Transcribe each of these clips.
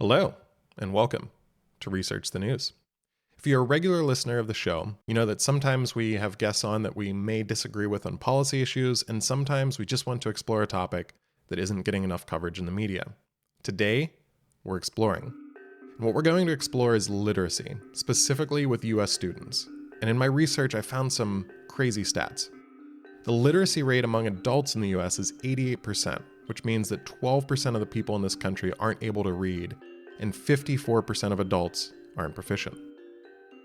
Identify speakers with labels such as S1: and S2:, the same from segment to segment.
S1: Hello, and welcome to Research the News. If you're a regular listener of the show, you know that sometimes we have guests on that we may disagree with on policy issues, and sometimes we just want to explore a topic that isn't getting enough coverage in the media. Today, we're exploring. And what we're going to explore is literacy, specifically with US students. And in my research, I found some crazy stats. The literacy rate among adults in the US is 88%, which means that 12% of the people in this country aren't able to read, and 54% of adults aren't proficient.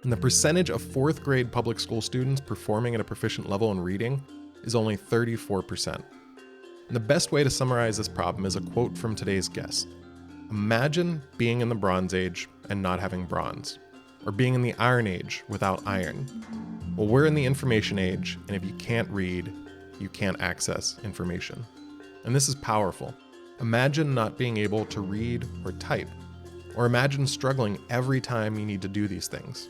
S1: And the percentage of fourth grade public school students performing at a proficient level in reading is only 34%. And the best way to summarize this problem is a quote from today's guest. Imagine being in the Bronze Age and not having bronze, or being in the Iron Age without iron. Well, we're in the information age, and if you can't read, you can't access information. And this is powerful. Imagine not being able to read or type, or imagine struggling every time you need to do these things.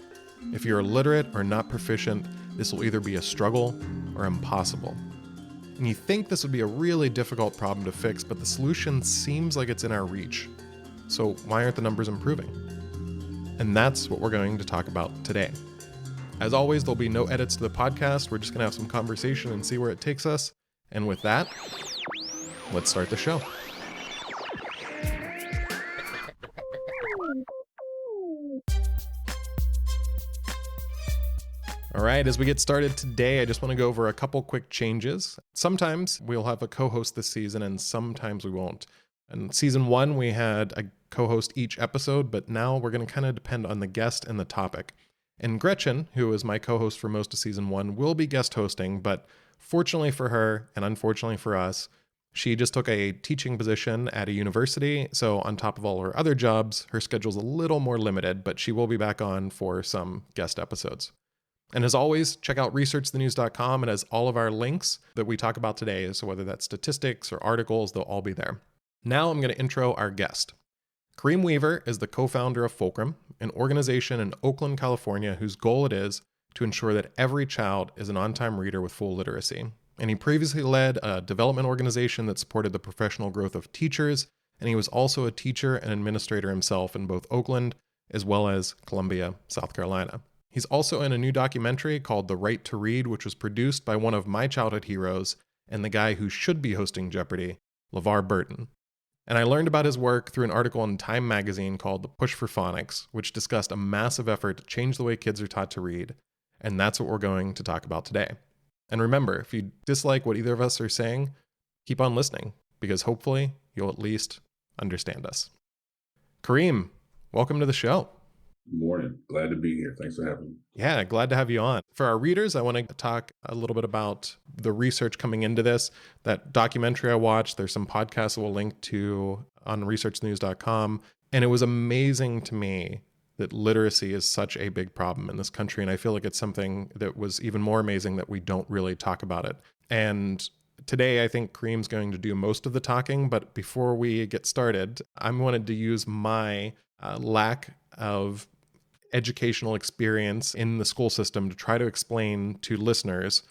S1: If you're illiterate or not proficient, this will either be a struggle or impossible. And you think this would be a really difficult problem to fix, but the solution seems like it's in our reach. So why aren't the numbers improving? And that's what we're going to talk about today. As always, there'll be no edits to the podcast. We're just going to have some conversation and see where it takes us. And with that, let's start the show. All right, as we get started today, I just want to go over a couple quick changes. Sometimes we'll have a co-host this season and sometimes we won't. In season 1, we had a co-host each episode, but now we're going to kind of depend on the guest and the topic. And Gretchen, who is my co-host for most of season 1, will be guest hosting, but fortunately for her and unfortunately for us, she just took a teaching position at a university. So on top of all her other jobs, her schedule's a little more limited, but she will be back on for some guest episodes. And as always, check out researchthenews.com. It has all of our links that we talk about today. So whether that's statistics or articles, they'll all be there. Now I'm going to intro our guest. Kareem Weaver is the co-founder of FULCRUM, an organization in Oakland, California, whose goal it is to ensure that every child is an on-time reader with full literacy. And he previously led a development organization that supported the professional growth of teachers, and he was also a teacher and administrator himself in both Oakland as well as Columbia, South Carolina. He's also in a new documentary called The Right to Read, which was produced by one of my childhood heroes and the guy who should be hosting Jeopardy, LeVar Burton. And I learned about his work through an article in Time magazine called The Push for Phonics, which discussed a massive effort to change the way kids are taught to read. And that's what we're going to talk about today. And remember, if you dislike what either of us are saying, keep on listening, because hopefully you'll at least understand us. Kareem, welcome to the show.
S2: Good morning. Glad to be here. Thanks for having me.
S1: Yeah, glad to have you on. For our readers, I want to talk a little bit about the research coming into this. That documentary I watched, there's some podcasts we'll link to on researchthenews.com. And it was amazing to me that literacy is such a big problem in this country. And I feel like it's something that was even more amazing that we don't really talk about it. And today, I think Kareem's going to do most of the talking. But before we get started, I wanted to use my lack of educational experience in the school system to try to explain to listeners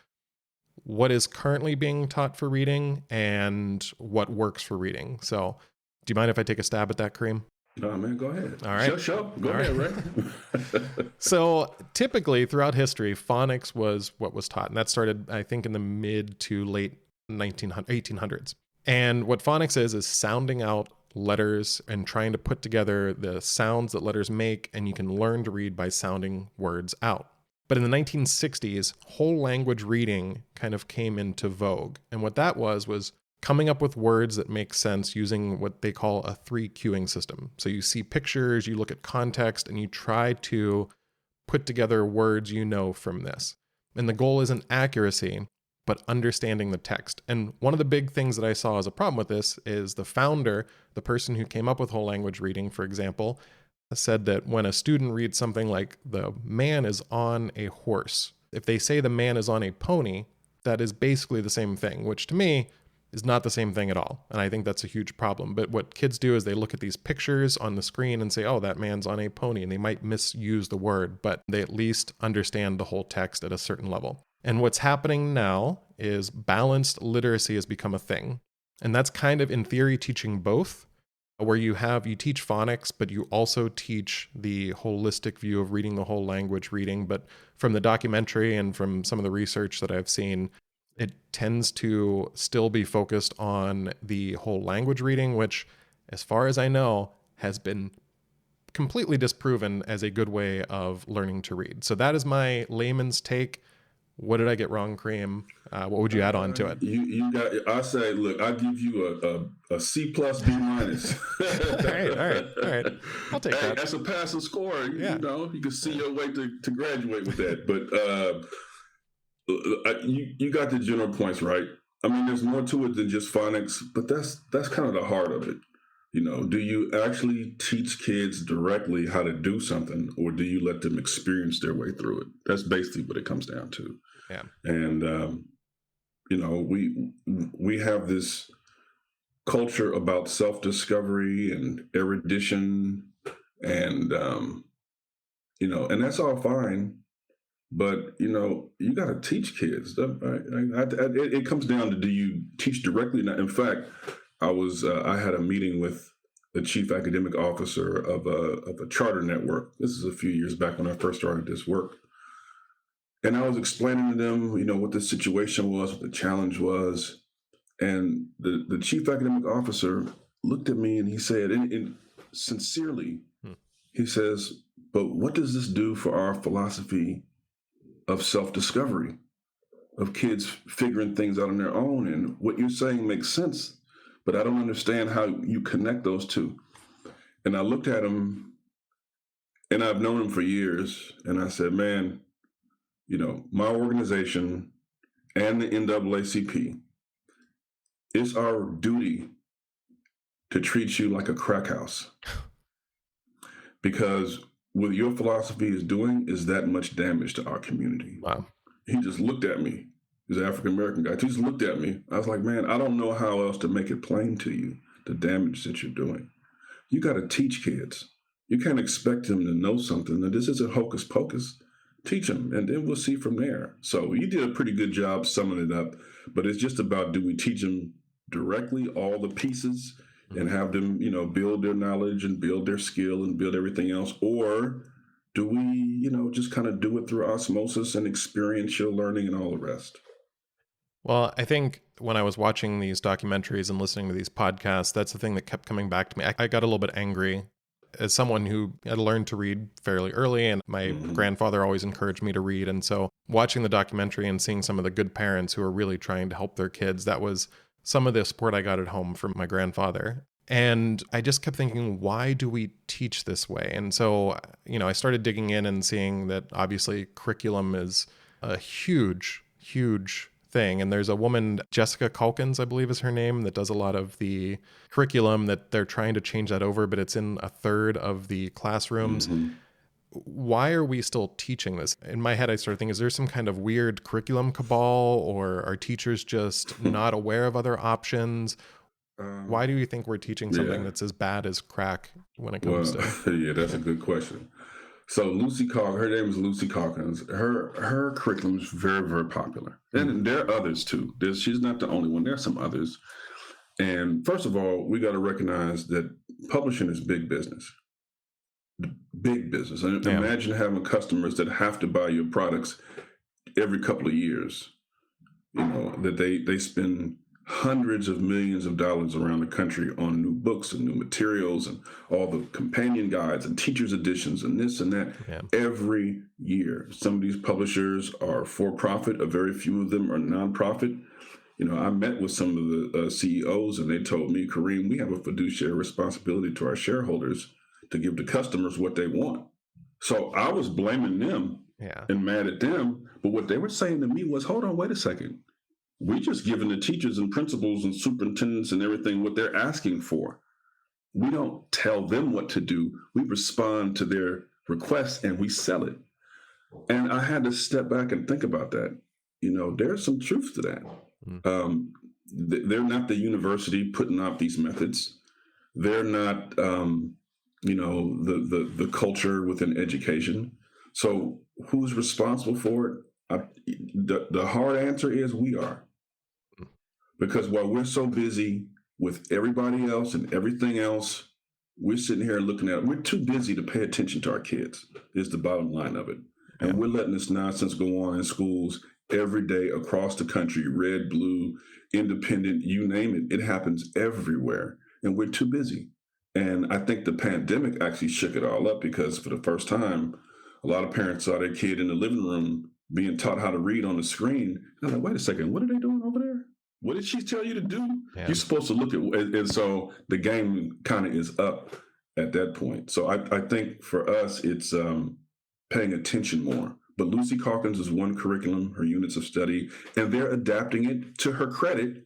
S1: what is currently being taught for reading and what works for reading. So do you mind if I take a stab at that, Kareem?
S2: No, man, go ahead.
S1: All right.
S2: Sure. Go ahead, right?
S1: So typically throughout history, phonics was what was taught. And that started, I think, in the mid to late 1800s. And what phonics is sounding out letters and trying to put together the sounds that letters make, and you can learn to read by sounding words out. But in the 1960s, whole language reading kind of came into vogue. And what that was coming up with words that make sense using what they call a 3 cueing system. So you see pictures, you look at context, and you try to put together words you know from this. And the goal isn't accuracy, but understanding the text. And one of the big things that I saw as a problem with this is the founder, the person who came up with whole language reading, for example, said that when a student reads something like the man is on a horse, if they say the man is on a pony, that is basically the same thing, which to me is not the same thing at all. And I think that's a huge problem. But what kids do is they look at these pictures on the screen and say, oh, that man's on a pony. And they might misuse the word, but they at least understand the whole text at a certain level. And what's happening now is balanced literacy has become a thing. And that's kind of, in theory, teaching both. where you teach phonics, but you also teach the holistic view of reading the whole language reading. But from the documentary and from some of the research that I've seen, it tends to still be focused on the whole language reading, which, as far as I know, has been completely disproven as a good way of learning to read. So that is my layman's take. What did I get wrong, Kareem? What would you add on to it?
S2: You got. I say, look, I give you a C plus B minus.
S1: all right. I'll take that.
S2: That's a passing score. You know, you can see your way to graduate with that. But you got the general points right. I mean, there's more to it than just phonics, but that's kind of the heart of it. You know, do you actually teach kids directly how to do something, or do you let them experience their way through it? That's basically what it comes down to.
S1: Yeah.
S2: And, you know, we have this culture about self-discovery and erudition and, you know, and that's all fine. But, you know, you got to teach kids. It comes down to, do you teach directly? In fact, I had a meeting with the chief academic officer of a charter network. This is a few years back when I first started this work. And I was explaining to them, you know, what the situation was, what the challenge was. And the chief academic officer looked at me and he said, and sincerely, he says, but what does this do for our philosophy of self-discovery, of kids figuring things out on their own? And what you're saying makes sense, but I don't understand how you connect those two. And I looked at him, and I've known him for years, and I said, man, you know, my organization and the NAACP, it's our duty to treat you like a crack house. Because what your philosophy is doing is that much damage to our community.
S1: Wow.
S2: He just looked at me. He's an African-American guy. He just looked at me. I was like, man, I don't know how else to make it plain to you, the damage that you're doing. You got to teach kids. You can't expect them to know something. That this isn't hocus pocus. Teach them, and then we'll see from there. So you did a pretty good job summing it up, but it's just about, do we teach them directly all the pieces and have them, you know, build their knowledge and build their skill and build everything else? Or do we, you know, just kind of do it through osmosis and experiential learning and all the rest?
S1: Well, I think when I was watching these documentaries and listening to these podcasts, that's the thing that kept coming back to me. I got a little bit angry as someone who had learned to read fairly early, and my grandfather always encouraged me to read. And so watching the documentary and seeing some of the good parents who are really trying to help their kids, that was some of the support I got at home from my grandfather. And I just kept thinking, why do we teach this way? And so, you know, I started digging in and seeing that obviously curriculum is a huge, huge thing. And there's a woman, Jessica Calkins, I believe is her name, that does a lot of the curriculum, that they're trying to change that over, but it's in a third of the classrooms. Why are we still teaching this? In my head, I started thinking, is there some kind of weird curriculum cabal, or are teachers just not aware of other options? Why do you think we're teaching something that's as bad as crack when it comes to?
S2: Yeah, that's a good question. So her name is Lucy Calkins. Her curriculum is very, very popular. And there are others too. She's not the only one. There are some others. And first of all, we got to recognize that publishing is big business. Big business. And imagine having customers that have to buy your products every couple of years. You know, that they spend hundreds of millions of dollars around the country on new books and new materials and all the companion guides and teachers editions and this and that every year. Some of these publishers are for profit. A very few of them are nonprofit. You know, I met with some of the CEOs, and they told me, Kareem, we have a fiduciary responsibility to our shareholders to give the customers what they want. So I was blaming them and mad at them. But what they were saying to me was, hold on, wait a second. We just giving the teachers and principals and superintendents and everything what they're asking for. We don't tell them what to do. We respond to their requests and we sell it. And I had to step back and think about that. You know, there's some truth to that. They're not the university putting out these methods. They're not, you know, the culture within education. So who's responsible for it? The hard answer is we are. Because while we're so busy with everybody else and everything else, we're sitting here looking at it. We're too busy to pay attention to our kids, is the bottom line of it. And we're letting this nonsense go on in schools every day across the country, red, blue, independent, you name it. It happens everywhere. And we're too busy. And I think the pandemic actually shook it all up, because for the first time, a lot of parents saw their kid in the living room being taught how to read on the screen. And I'm like, wait a second, what are they doing over there? What did she tell you to do? Yeah. You're supposed to look at, and so the game kind of is up at that point. So I think for us, it's paying attention more. But Lucy Calkins is one curriculum, her units of study, and they're adapting it. To her credit,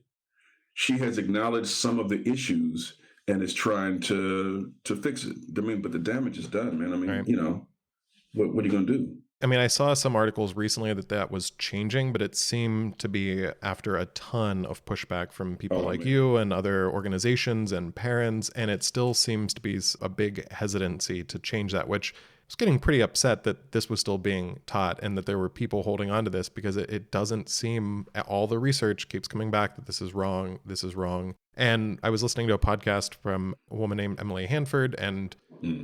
S2: she has acknowledged some of the issues and is trying to fix it. I mean, but the damage is done, man. I mean, right. You know, what are you going to do?
S1: I mean, I saw some articles recently that was changing, but it seemed to be after a ton of pushback from people like you and other organizations and parents, and it still seems to be a big hesitancy to change that, which I was getting pretty upset that this was still being taught and that there were people holding on to this, because it doesn't seem, all the research keeps coming back that this is wrong, this is wrong. And I was listening to a podcast from a woman named Emily Hanford, and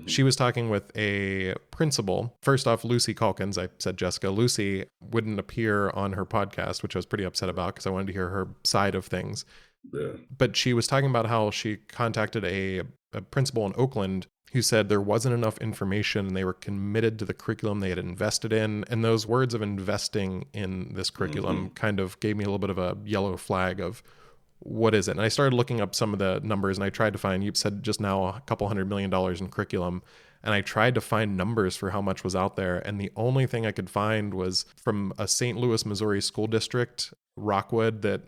S1: she was talking with a principal. First off, Lucy Calkins, I said Jessica, Lucy wouldn't appear on her podcast, which I was pretty upset about because I wanted to hear her side of things. Yeah. But she was talking about how she contacted a principal in Oakland who said there wasn't enough information and they were committed to the curriculum they had invested in. And those words of investing in this curriculum kind of gave me a little bit of a yellow flag of, what is it? And I started looking up some of the numbers, and I tried to find, you said just now, a couple $100 million in curriculum. And I tried to find numbers for how much was out there. And the only thing I could find was from a St. Louis, Missouri school district, Rockwood, that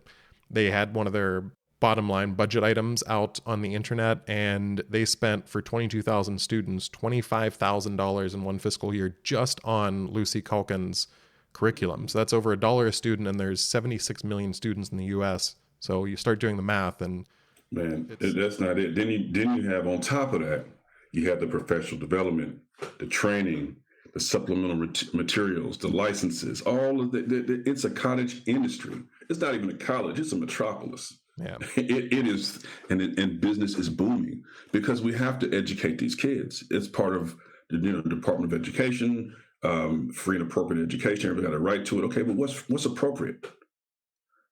S1: they had one of their bottom line budget items out on the internet. And they spent, for 22,000 students, $25,000 in one fiscal year just on Lucy Calkins' curriculum. So that's over $1 a student. And there's 76 million students in the U.S. So you start doing the math, and
S2: man, that's not it. Then you have, on top of that, you have the professional development, the training, the supplemental materials, the licenses, all of the it's a cottage industry. It's not even a college; it's a metropolis. Yeah, it is, and business is booming because we have to educate these kids. It's part of the Department of Education, free and appropriate education. Everybody got a right to it. Okay, but what's appropriate?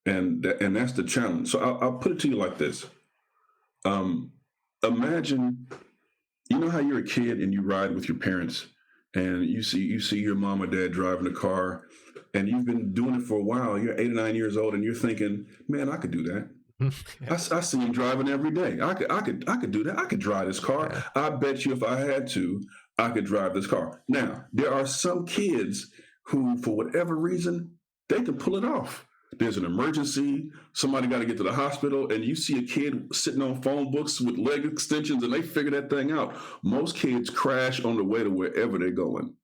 S2: And that's the challenge. So I'll put it to you like this. Imagine, you know how you're a kid and you ride with your parents and you see your mom or dad driving a car, and you've been doing it for a while. You're 8 or 9 years old and you're thinking, man, I could do that. Yeah. I see him driving every day. I could do that. I could drive this car. Yeah. I bet you if I had to, I could drive this car. Now, there are some kids who, for whatever reason, they can pull it off. There's an emergency, somebody got to get to the hospital, and you see a kid sitting on phone books with leg extensions, and they figure that thing out. Most kids crash on the way to wherever they're going.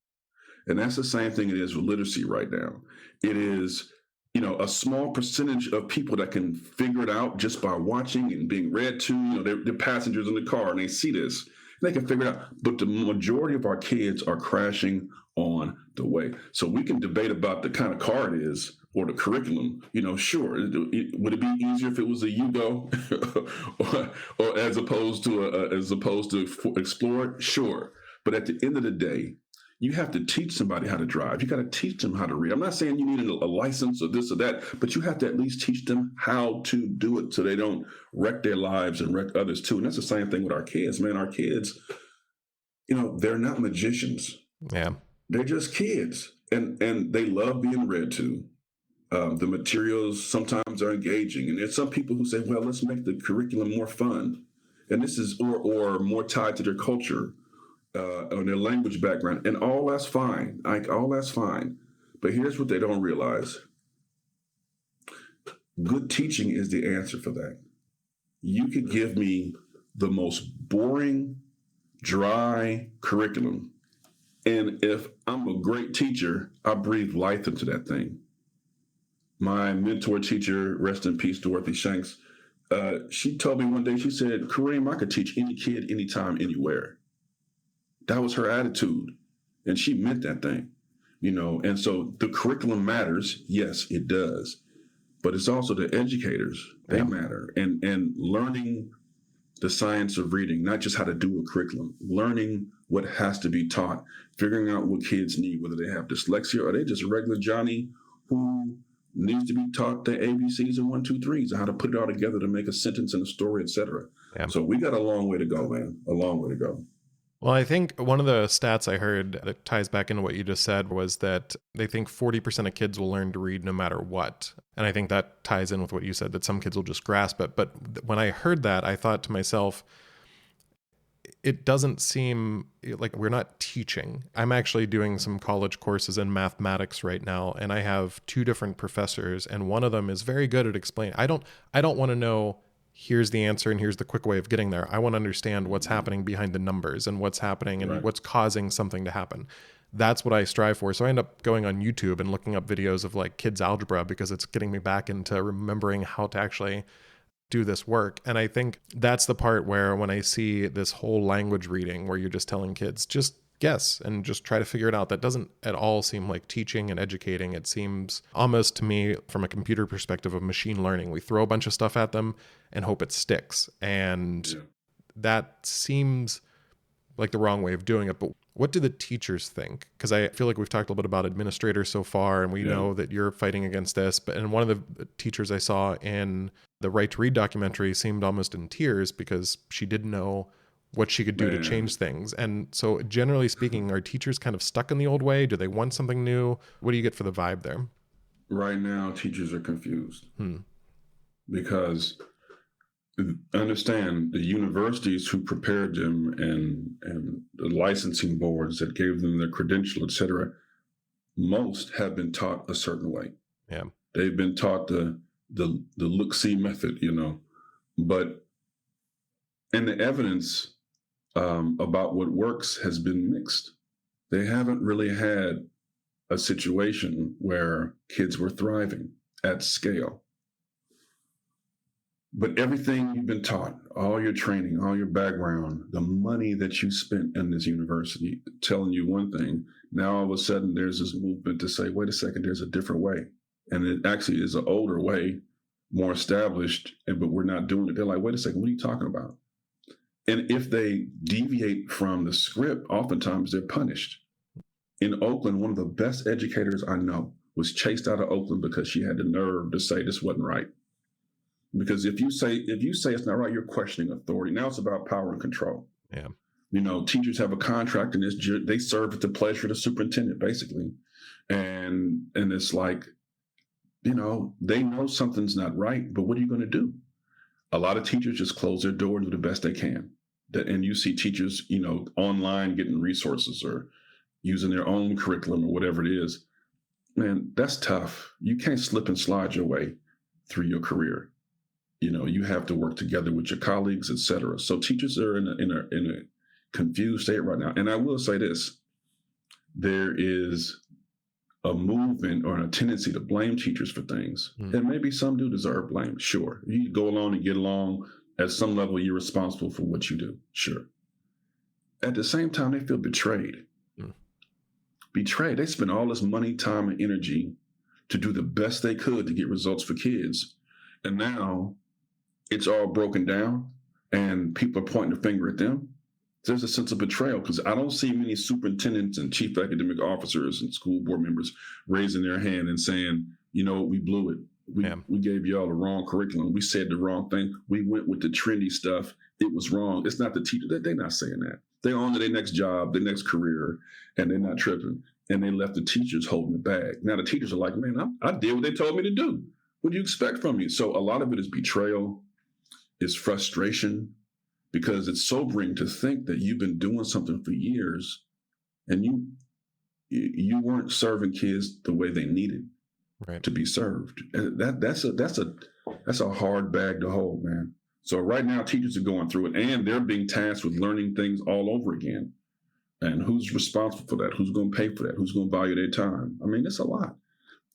S2: And that's the same thing it is with literacy right now. It is, a small percentage of people that can figure it out just by watching and being read to. They're passengers in the car, and they see this. They can figure it out. But the majority of our kids are crashing on the way. So we can debate about the kind of car it is, or the curriculum, sure. Would it be easier if it was a Yugo or as opposed to Explorer? Sure. But at the end of the day, you have to teach somebody how to drive. You got to teach them how to read. I'm not saying you need a license or this or that, but you have to at least teach them how to do it so they don't wreck their lives and wreck others too. And that's the same thing with our kids, man. Our kids, they're not magicians.
S1: Yeah.
S2: They're just kids, and they love being read to. The materials sometimes are engaging, and there's some people who say, well, let's make the curriculum more fun. And this is, or more tied to their culture, or their language background, and all that's fine. All that's fine. But here's what they don't realize. Good teaching is the answer for that. You could give me the most boring, dry curriculum, and if I'm a great teacher, I breathe life into that thing. My mentor teacher, rest in peace, Dorothy Shanks, she told me one day, she said, Kareem, I could teach any kid, anytime, anywhere. That was her attitude. And she meant that thing, and so the curriculum matters. Yes, it does. But it's also the educators. They matter. And learning the science of reading, not just how to do a curriculum, learning what has to be taught, figuring out what kids need, whether they have dyslexia or they just a regular Johnny who needs to be taught the ABCs and 1, 2, 3s and how to put it all together to make a sentence and a story, etc.
S1: Yeah.
S2: So we got a long way to go, man. A long way to go.
S1: Well, I think one of the stats I heard that ties back into what you just said was that they think 40% of kids will learn to read no matter what. And I think that ties in with what you said, that some kids will just grasp it. But when I heard that, I thought to myself, it doesn't seem like we're not teaching. I'm actually doing some college courses in mathematics right now, and I have 2 different professors, and one of them is very good at explaining. I don't want to know, here's the answer and here's the quick way of getting there. I want to understand what's happening behind the numbers and what's happening and what's causing something to happen. That's what I strive for. So I end up going on YouTube and looking up videos of like kids algebra because it's getting me back into remembering how to actually do this work. And I think that's the part where when I see this whole language reading where you're just telling kids, just guess and just try to figure it out, that doesn't at all seem like teaching and educating. It seems almost to me from a computer perspective of machine learning. We throw a bunch of stuff at them and hope it sticks. And that seems like the wrong way of doing it. But what do the teachers think? Because I feel like we've talked a little bit about administrators so far, and we know that you're fighting against this. And one of the teachers I saw in the Right to Read documentary seemed almost in tears because she didn't know what she could do to change things. And so generally speaking, are teachers kind of stuck in the old way? Do they want something new? What do you get for the vibe there?
S2: Right now, teachers are confused because understand the universities who prepared them and the licensing boards that gave them their credential, etc. Most have been taught a certain way.
S1: Yeah,
S2: they've been taught the look-see method, but and the evidence about what works has been mixed. They haven't really had a situation where kids were thriving at scale. But everything you've been taught, all your training, all your background, the money that you spent in this university telling you one thing, now all of a sudden there's this movement to say, wait a second, there's a different way. And it actually is an older way, more established, but we're not doing it. They're like, wait a second, what are you talking about? And if they deviate from the script, oftentimes they're punished. In Oakland, one of the best educators I know was chased out of Oakland because she had the nerve to say this wasn't right. Because if you say it's not right, you're questioning authority. Now it's about power and control.
S1: Yeah.
S2: Teachers have a contract, and they serve at the pleasure of the superintendent, basically. And it's like, they know something's not right, but what are you going to do? A lot of teachers just close their door and do the best they can. And you see teachers, online getting resources or using their own curriculum or whatever it is. Man, that's tough. You can't slip and slide your way through your career. You have to work together with your colleagues, et cetera. So teachers are in a confused state right now. And I will say this, there is a movement or a tendency to blame teachers for things. And maybe some do deserve blame, sure. You go along and get along. At some level, you're responsible for what you do, sure. At the same time, they feel betrayed. Betrayed. They spend all this money, time, and energy to do the best they could to get results for kids. And now it's all broken down and people are pointing the finger at them. There's a sense of betrayal because I don't see many superintendents and chief academic officers and school board members raising their hand and saying, we blew it. We gave y'all the wrong curriculum. We said the wrong thing. We went with the trendy stuff. It was wrong. It's not the teacher. They're not saying that. They're on to their next job, their next career, and they're not tripping. And they left the teachers holding the bag. Now the teachers are like, man, I did what they told me to do. What do you expect from me? So a lot of it is betrayal, is frustration, because it's sobering to think that you've been doing something for years and you weren't serving kids the way they needed to be served. And that's a hard bag to hold, man. So right now teachers are going through it and they're being tasked with learning things all over again. And who's responsible for that? Who's going to pay for that? Who's going to value their time? I mean, it's a lot.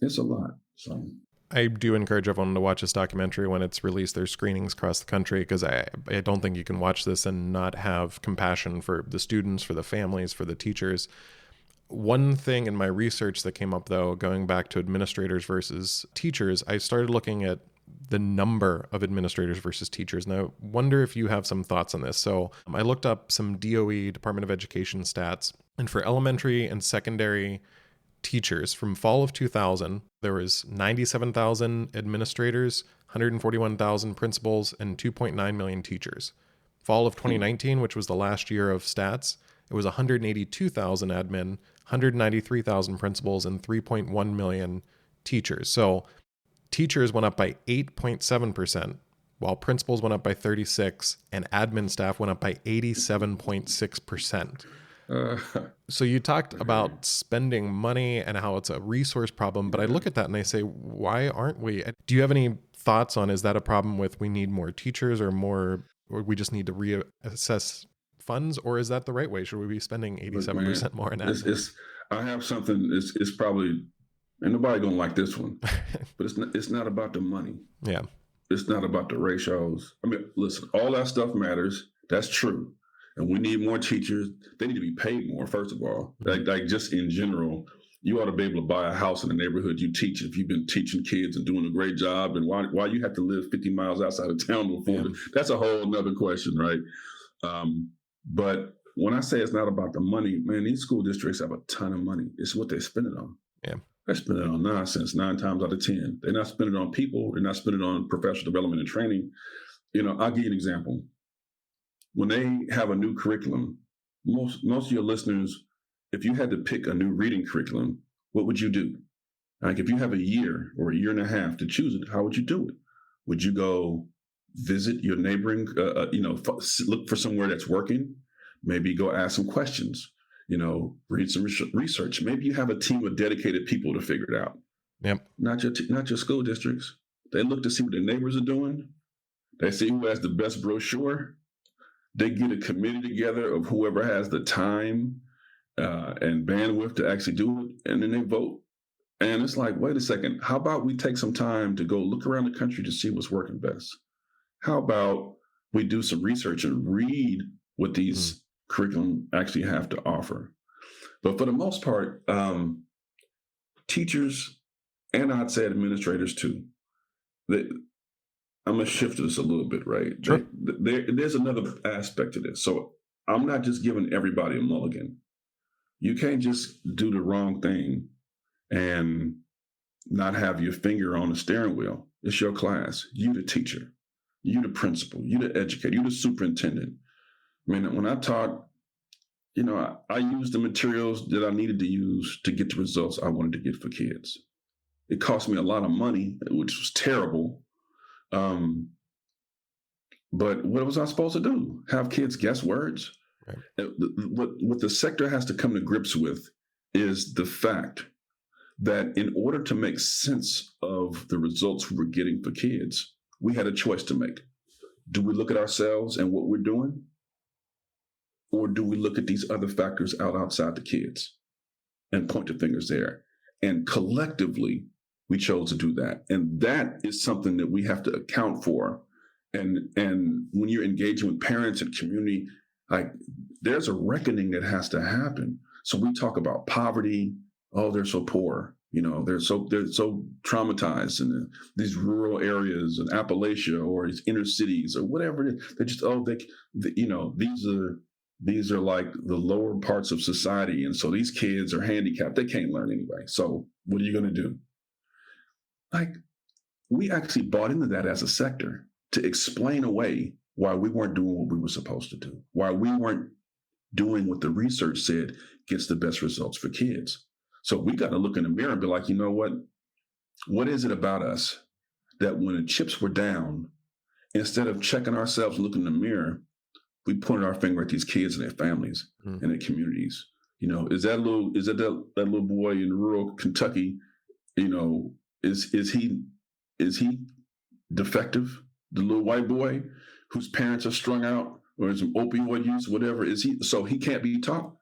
S2: It's a lot. So
S1: I do encourage everyone to watch this documentary when it's released. There's screenings across the country because I don't think you can watch this and not have compassion for the students, for the families, for the teachers. One thing in my research that came up, though, going back to administrators versus teachers, I started looking at the number of administrators versus teachers. And I wonder if you have some thoughts on this. So I looked up some DOE, Department of Education stats, and for elementary and secondary teachers from fall of 2000, there was 97,000 administrators, 141,000 principals, and 2.9 million teachers. Fall of 2019, which was the last year of stats, it was 182,000 admin, 193,000 principals, and 3.1 million teachers. So teachers went up by 8.7%, while principals went up by 36%, and admin staff went up by 87.6%. So you talked about spending money and how it's a resource problem, but I look at that and I say, why aren't we? Do you have any thoughts on, is that a problem with we need more teachers or we just need to reassess funds, or is that the right way? Should we be spending 87% more in admin?
S2: I have something, it's probably, and nobody gonna like this one, but it's not about the money.
S1: Yeah.
S2: It's not about the ratios. I mean, listen, all that stuff matters. That's true. And we need more teachers. They need to be paid more, first of all. Like just in general, you ought to be able to buy a house in the neighborhood you teach if you've been teaching kids and doing a great job. And why you have to live 50 miles outside of town before that's a whole nother question, right? But when I say it's not about the money, man, these school districts have a ton of money. It's what they spend it on.
S1: Yeah.
S2: They spend it on nonsense 9 times out of 10. They're not spending it on people. They're not spending it on professional development and training. I'll give you an example. When they have a new curriculum, most of your listeners, if you had to pick a new reading curriculum, what would you do? Like if you have a year or a year and a half to choose it, how would you do it? Would you go visit your neighboring, look for somewhere that's working? Maybe go ask some questions, read some research. Maybe you have a team of dedicated people to figure it out.
S1: Yep.
S2: Not your school districts. They look to see what their neighbors are doing. They see who has the best brochure. They get a committee together of whoever has the time and bandwidth to actually do it, and then they vote. And it's like, wait a second, how about we take some time to go look around the country to see what's working best? How about we do some research and read what these curriculum actually have to offer? But for the most part, teachers, and I'd say administrators too, I'm going to shift this a little bit, right?
S1: Sure.
S2: There's another aspect to this. So I'm not just giving everybody a mulligan. You can't just do the wrong thing and not have your finger on the steering wheel. It's your class. You the teacher. You the principal. You the educator. You the superintendent. I mean, when I taught, I used the materials that I needed to use to get the results I wanted to get for kids. It cost me a lot of money, which was terrible. But what was I supposed to do? Have kids guess words? Right. What the sector has to come to grips with is the fact that in order to make sense of the results we were getting for kids, we had a choice to make. Do we look at ourselves and what we're doing? Or do we look at these other factors outside the kids and point the fingers there? And collectively, we chose to do that. And that is something that we have to account for. And when you're engaging with parents and community, like there's a reckoning that has to happen. So we talk about poverty. Oh, they're so poor. They're so traumatized in these rural areas in Appalachia or these inner cities or whatever it is. They're just, these are like the lower parts of society. And so these kids are handicapped. They can't learn anyway. So what are you going to do? Like, we actually bought into that as a sector to explain away why we weren't doing what we were supposed to do, why we weren't doing what the research said gets the best results for kids. So we got to look in the mirror and be like, you know what? What is it about us that when the chips were down, instead of checking ourselves and looking in the mirror, we pointed our finger at these kids and their families and their communities? Is that little boy in rural Kentucky, is he defective? The little white boy whose parents are strung out or some opioid use, whatever, so he can't be taught?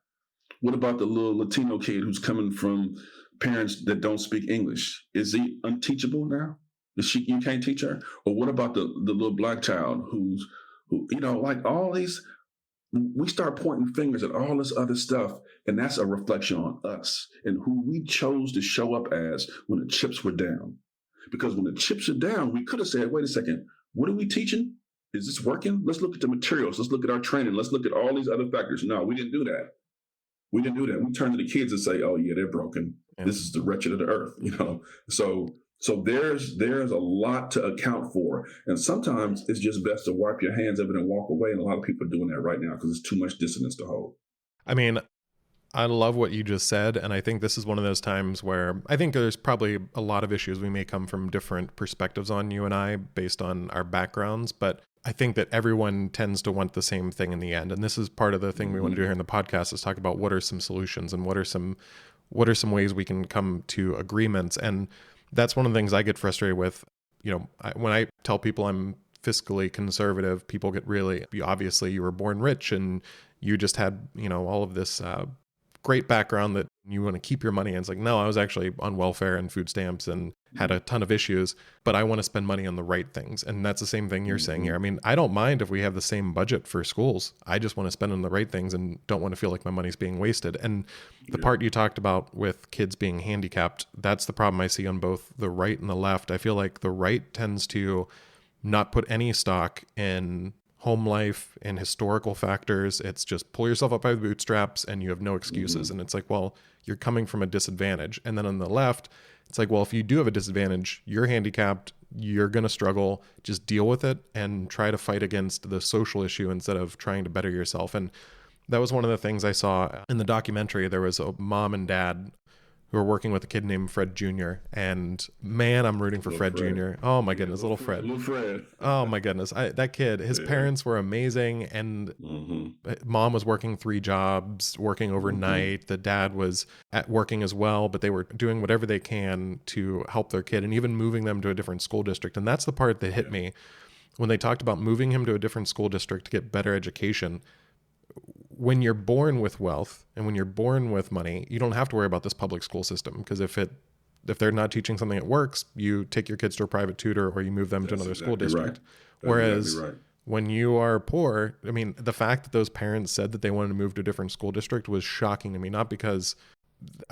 S2: What about the little Latino kid who's coming from parents that don't speak English? Is he unteachable now? You can't teach her? Or what about the little black child who like all these, we start pointing fingers at all this other stuff, and that's a reflection on us and who we chose to show up as when the chips were down. Because when the chips are down, we could have said, wait a second, what are we teaching? Is this working? Let's look at the materials. Let's look at our training. Let's look at all these other factors. No, we didn't do that. We turn to the kids and say, oh yeah, they're broken. Yeah. This is the wretched of the earth, So there's a lot to account for. And sometimes it's just best to wipe your hands of it and walk away. And a lot of people are doing that right now because it's too much dissonance to hold.
S1: I mean, I love what you just said. And I think this is one of those times where I think there's probably a lot of issues. We may come from different perspectives on you and I based on our backgrounds, but I think that everyone tends to want the same thing in the end. And this is part of the thing we want to do here in the podcast is talk about what are some solutions and what are some ways we can come to agreements. And that's one of the things I get frustrated with. When I tell people I'm fiscally conservative, people get really, obviously you were born rich and you just had, all of this great background that you want to keep your money. And it's like, no, I was actually on welfare and food stamps and had a ton of issues, but I want to spend money on the right things. And that's the same thing you're saying here. I mean, I don't mind if we have the same budget for schools. I just want to spend on the right things and don't want to feel like my money's being wasted. And the part you talked about with kids being handicapped, that's the problem I see on both the right and the left. I feel like the right tends to not put any stock in home life and historical factors. It's just pull yourself up by the bootstraps and you have no excuses. And it's like, well, you're coming from a disadvantage. And then on the left, it's like, well, if you do have a disadvantage, you're handicapped, you're going to struggle, just deal with it and try to fight against the social issue instead of trying to better yourself. And that was one of the things I saw in the documentary. There was a mom and dad who were working with a kid named Fred Jr. And man, I'm rooting for Fred Jr. Oh my goodness, little Fred.
S2: Little Fred.
S1: Oh my goodness. That kid, his parents were amazing. And mom was working 3 jobs, working overnight. The dad was working as well, but they were doing whatever they can to help their kid and even moving them to a different school district. And that's the part that hit me when they talked about moving him to a different school district to get better education. When you're born with wealth and when you're born with money, you don't have to worry about this public school system, because if they're not teaching something that works, you take your kids to a private tutor or you move them to another school district.
S2: Right.
S1: Whereas when you are poor, I mean, the fact that those parents said that they wanted to move to a different school district was shocking to me, not because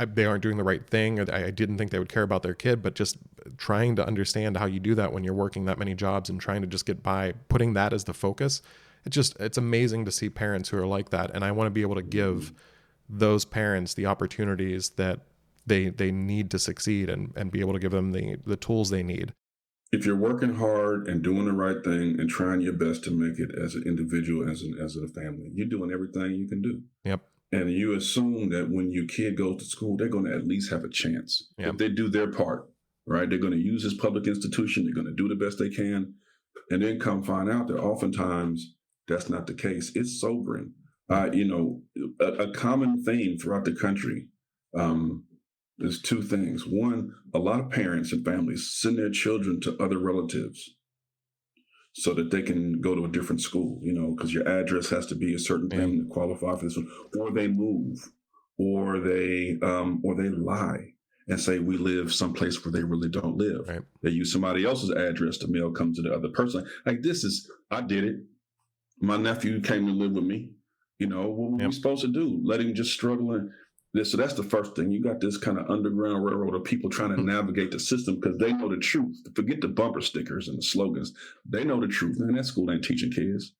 S1: they aren't doing the right thing or I didn't think they would care about their kid, but just trying to understand how you do that when you're working that many jobs and trying to just get by, putting that as the focus. It's amazing to see parents who are like that. And I want to be able to give those parents the opportunities that they need to succeed and be able to give them the tools they need.
S2: If you're working hard and doing the right thing and trying your best to make it as an individual, as a family, you're doing everything you can do.
S1: Yep.
S2: And you assume that when your kid goes to school, they're going to at least have a chance. Yep. If they do their part, right? They're going to use this public institution. They're going to do the best they can. And then come find out that oftentimes that's not the case. It's sobering. A common theme throughout the country, there's 2 things. One, a lot of parents and families send their children to other relatives so that they can go to a different school, because your address has to be a certain thing to qualify for this one. Or they move, or they lie and say we live someplace where they really don't live.
S1: Right.
S2: They use somebody else's address to mail come to the other person. Like I did it. My nephew came to live with me. What were we supposed to do? Let him just struggle in this. So that's the first thing. You got this kind of underground railroad of people trying to navigate the system because they know the truth. Forget the bumper stickers and the slogans. They know the truth. And that school ain't teaching kids,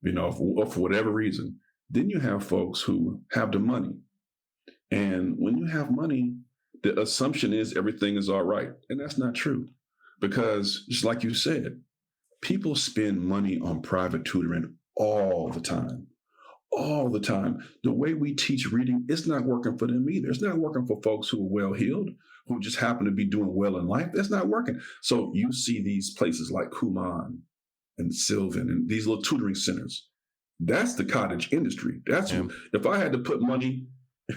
S2: for whatever reason. Then you have folks who have the money. And when you have money, the assumption is everything is all right. And that's not true. Because just like you said, people spend money on private tutoring all the time. The way we teach reading, it's not working for them either. It's not working for folks who are well-heeled, who just happen to be doing well in life. That's not working. So you see these places like Kumon and Sylvan and these little tutoring centers. That's the cottage industry. If I had to put money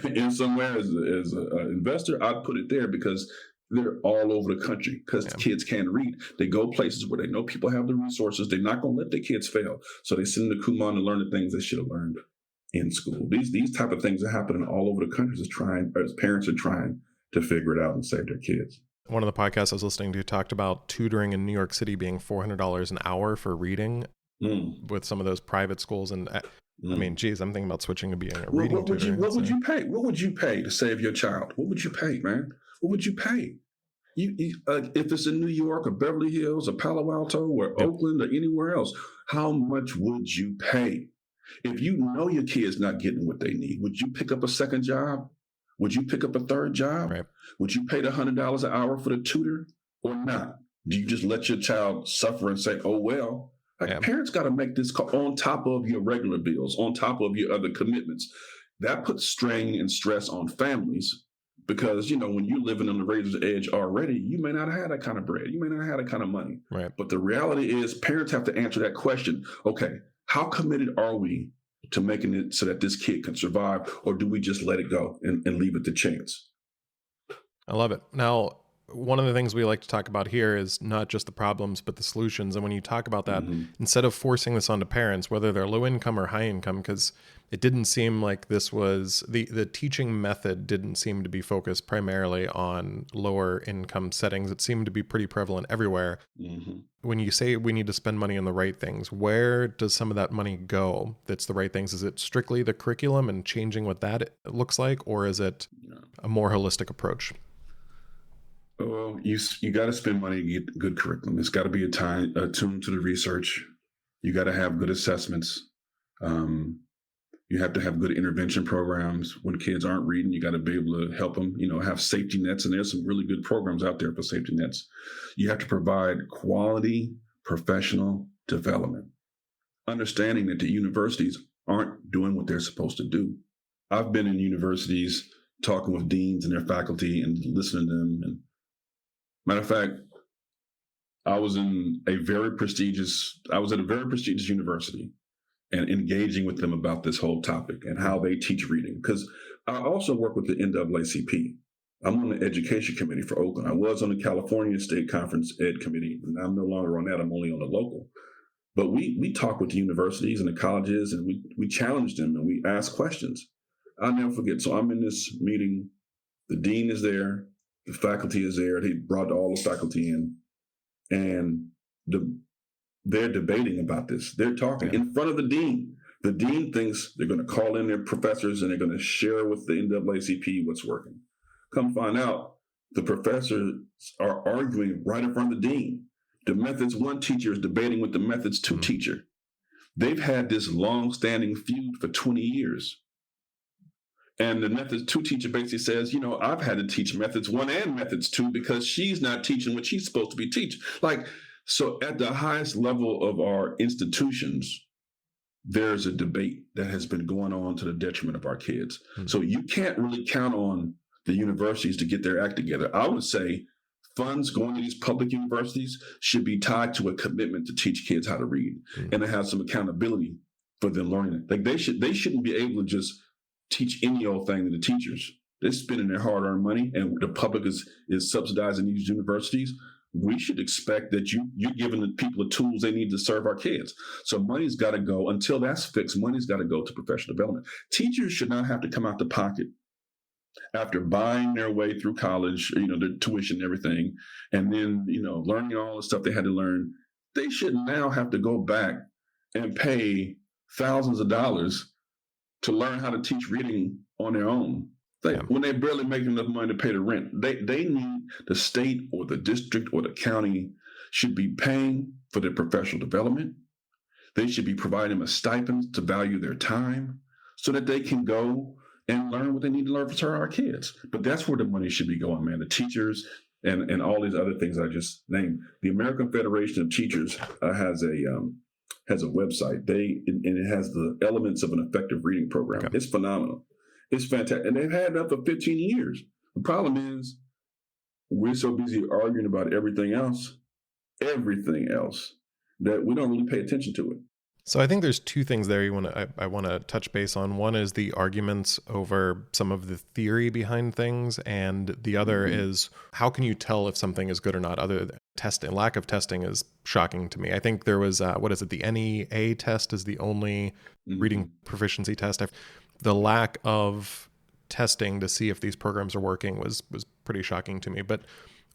S2: in somewhere as an investor, I'd put it there because they're all over the country because kids can't read. They go places where they know people have the resources. They're not going to let their kids fail. So they send them to Kumon to learn the things they should have learned in school. These type of things are happening all over the country as parents are trying to figure it out and save their kids.
S1: One of the podcasts I was listening to talked about tutoring in New York City being $400 an hour for reading with some of those private schools. And I mean, geez, I'm thinking about switching to being a reading tutor.
S2: What would you pay? What would you pay to save your child? What would you pay, man? What would you pay? If it's in New York or Beverly Hills or Palo Alto or
S1: Yep.
S2: Oakland or anywhere else, how much would you pay? If you know your kid's not getting what they need, would you pick up a second job? Would you pick up a third job?
S1: Right.
S2: Would you pay the $100 an hour for the tutor or not? Do you just let your child suffer and say, oh, well? Parents got to make this call on top of your regular bills, on top of your other commitments. That puts strain and stress on families because, when you're living on the razor's edge already, you may not have that kind of bread. You may not have that kind of money.
S1: Right.
S2: But the reality is parents have to answer that question. Okay, how committed are we to making it so that this kid can survive, or do we just let it go and leave it to chance?
S1: I love it. Now, one of the things we like to talk about here is not just the problems, but the solutions. And when you talk about that, instead of forcing this onto parents, whether they're low income or high income, because it didn't seem like this was the teaching method didn't seem to be focused primarily on lower income settings. It seemed to be pretty prevalent everywhere. When you say we need to spend money on the right things, where does some of that money go that's the right things? Is it strictly the curriculum and changing what that looks like, or is it a more holistic approach?
S2: Well, you got to spend money to get good curriculum. It's got to be attuned to the research. You got to have good assessments. You have to have good intervention programs. When kids aren't reading, you got to be able to help them, have safety nets. And there's some really good programs out there for safety nets. You have to provide quality professional development, understanding that the universities aren't doing what they're supposed to do. I've been in universities talking with deans and their faculty and listening to them. And matter of fact, I was at a very prestigious university and engaging with them about this whole topic and how they teach reading. Because I also work with the NAACP. I'm on the education committee for Oakland. I was on the California State Conference Ed Committee, and I'm no longer on that. I'm only on the local. But we talk with the universities and the colleges, and we challenge them and we ask questions. I'll never forget. So I'm in this meeting. The dean is there. The faculty is there. They brought all the faculty in, and they're debating about this. They're talking in front of the dean. The dean thinks they're going to call in their professors and they're going to share with the NAACP what's working. Come find out, the professors are arguing right in front of the dean. The Methods 1 teacher is debating with the Methods 2 teacher. They've had this long-standing feud for 20 years. And the Methods 2 teacher basically says, I've had to teach Methods 1 and Methods 2 because she's not teaching what she's supposed to be teaching. So at the highest level of our institutions, there's a debate that has been going on to the detriment of our kids. So you can't really count on the universities to get their act together. I would say funds going to these public universities should be tied to a commitment to teach kids how to read and to have some accountability for them learning it. They shouldn't be able to just teach any old thing to the teachers. They're spending their hard-earned money, and the public is subsidizing these universities. We should expect that you're giving the people the tools they need to serve our kids. So money's got to go. Until that's fixed, money's got to go to professional development. Teachers should not have to come out the pocket after buying their way through college, their tuition and everything, and then, learning all the stuff they had to learn. They should now have to go back and pay thousands of dollars to learn how to teach reading on their own. When they're barely making enough money to pay the rent, they need the state or the district or the county should be paying for their professional development. They should be providing them a stipend to value their time so that they can go and learn what they need to learn for our kids. But that's where the money should be going, man. The teachers and all these other things I just named. The American Federation of Teachers has a website. And it has the elements of an effective reading program. Okay. It's phenomenal. It's fantastic. And they've had that for 15 years. The problem is we're so busy arguing about everything else, that we don't really pay attention to it.
S1: So I think there's two things there I want to touch base on. One is the arguments over some of the theory behind things, and the other is how can you tell if something is good or not? Other than testing, lack of testing is shocking to me. I think there was the NEA test is the only reading proficiency test. The lack of testing to see if these programs are working was pretty shocking to me. But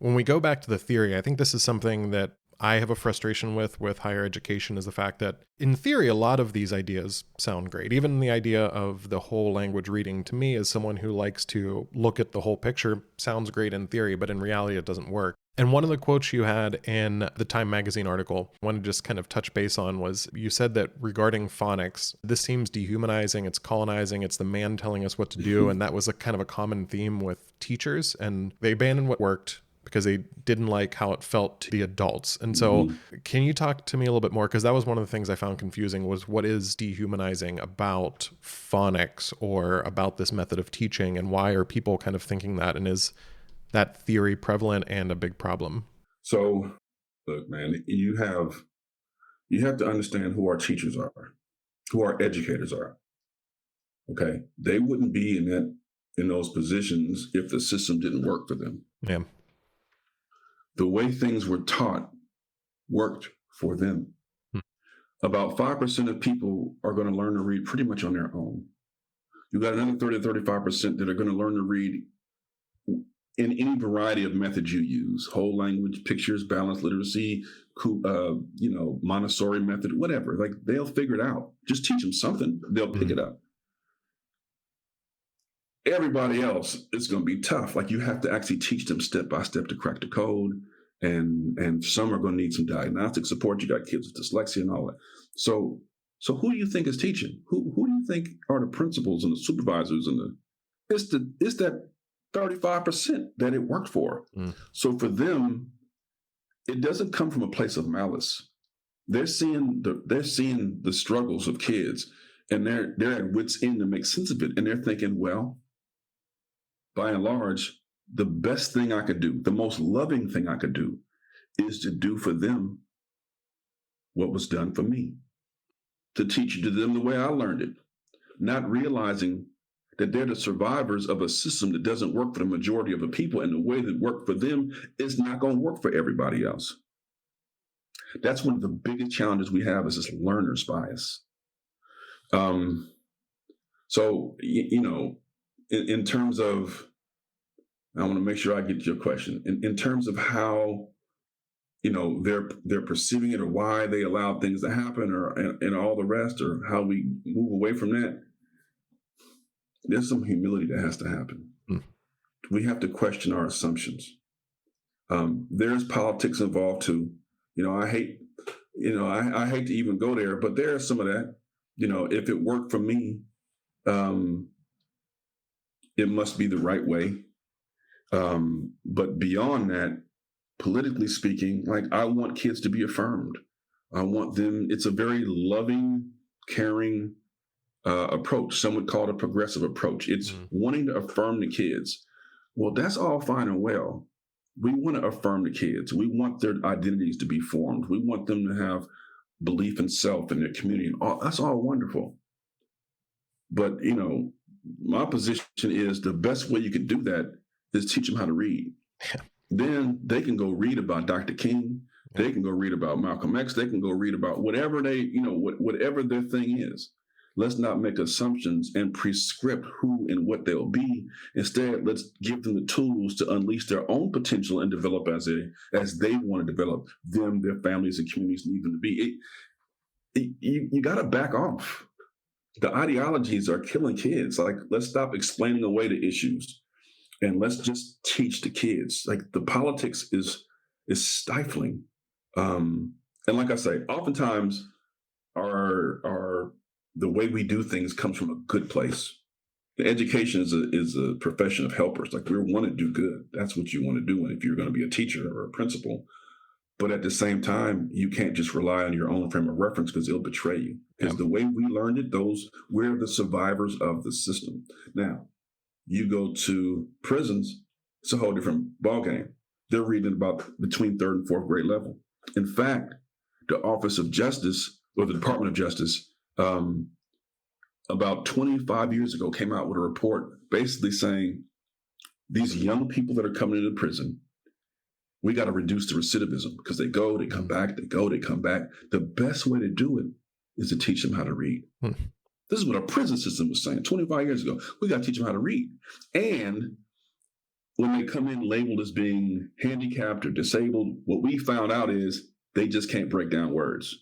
S1: when we go back to the theory, I think this is something that I have a frustration with higher education is the fact that, in theory, a lot of these ideas sound great. Even the idea of the whole language reading, to me, as someone who likes to look at the whole picture, sounds great in theory, but in reality, it doesn't work. And one of the quotes you had in the Time magazine article, I want to just kind of touch base on, was you said that regarding phonics, this seems dehumanizing, it's colonizing, it's the man telling us what to do. And that was a kind of a common theme with teachers. And they abandoned what worked because they didn't like how it felt to the adults. And so can you talk to me a little bit more? Because that was one of the things I found confusing, was what is dehumanizing about phonics or about this method of teaching, and why are people kind of thinking that? And is that theory prevalent and a big problem?
S2: So, look, man, you have to understand who our teachers are, who our educators are. Okay, they wouldn't be in those positions if the system didn't work for them.
S1: Yeah.
S2: The way things were taught worked for them. About 5% of people are going to learn to read pretty much on their own. You got another 30 to 35% that are going to learn to read in any variety of methods you use: whole language, pictures, balanced literacy, Montessori method, whatever. Like, they'll figure it out. Just teach them something, they'll pick it up. Everybody else, it's going to be tough. Like, you have to actually teach them step by step to crack the code, and some are going to need some diagnostic support. You got kids with dyslexia and all that. So who do you think is teaching? Who do you think are the principals and the supervisors and it's that 35% that it worked for. So for them, it doesn't come from a place of malice. They're seeing the struggles of kids, and they're at wit's end to make sense of it, and they're thinking, well, by and large, the best thing I could do, the most loving thing I could do, is to do for them what was done for me, to teach it to them the way I learned it, not realizing that they're the survivors of a system that doesn't work for the majority of the people, and the way that worked for them is not going to work for everybody else. That's one of the biggest challenges we have, is this learner's bias. So, in terms of, I want to make sure I get to your question, in terms of how, they're perceiving it, or why they allow things to happen, and all the rest, or how we move away from that. There's some humility that has to happen. We have to question our assumptions. There's politics involved too. I hate to even go there, but there's some of that. If it worked for me, it must be the right way. But beyond that, politically speaking, like, I want kids to be affirmed. I want them. It's a very loving, caring approach. Some would call it a progressive approach. It's wanting to affirm the kids. Well, that's all fine and well. We want to affirm the kids. We want their identities to be formed. We want them to have belief in self and their community. And that's all wonderful. But, my position is the best way you can do that is teach them how to read. Then they can go read about Dr. King. They can go read about Malcolm X. They can go read about whatever whatever their thing is. Let's not make assumptions and prescript who and what they'll be. Instead, let's give them the tools to unleash their own potential and develop as they want to develop. Them, their families, and communities need them to be. You got to back off. The ideologies are killing kids. Like, let's stop explaining away the issues, and let's just teach the kids. Like, the politics is stifling. And like I say, oftentimes our the way we do things comes from a good place. Education is a profession of helpers. Like, we want to do good. That's what you want to do if you're going to be a teacher or a principal. But at the same time, you can't just rely on your own frame of reference, because it'll betray you. Because the way we learned it, we're the survivors of the system. Now, you go to prisons, it's a whole different ballgame. They're reading about between 3rd and 4th grade level. In fact, the Office of Justice, or the Department of Justice, about 25 years ago, came out with a report basically saying, these young people that are coming into prison, we got to reduce the recidivism, because they go, they come back, they go, they come back. The best way to do it is to teach them how to read. This is what our prison system was saying 25 years ago. We got to teach them how to read. And when they come in labeled as being handicapped or disabled, what we found out is they just can't break down words.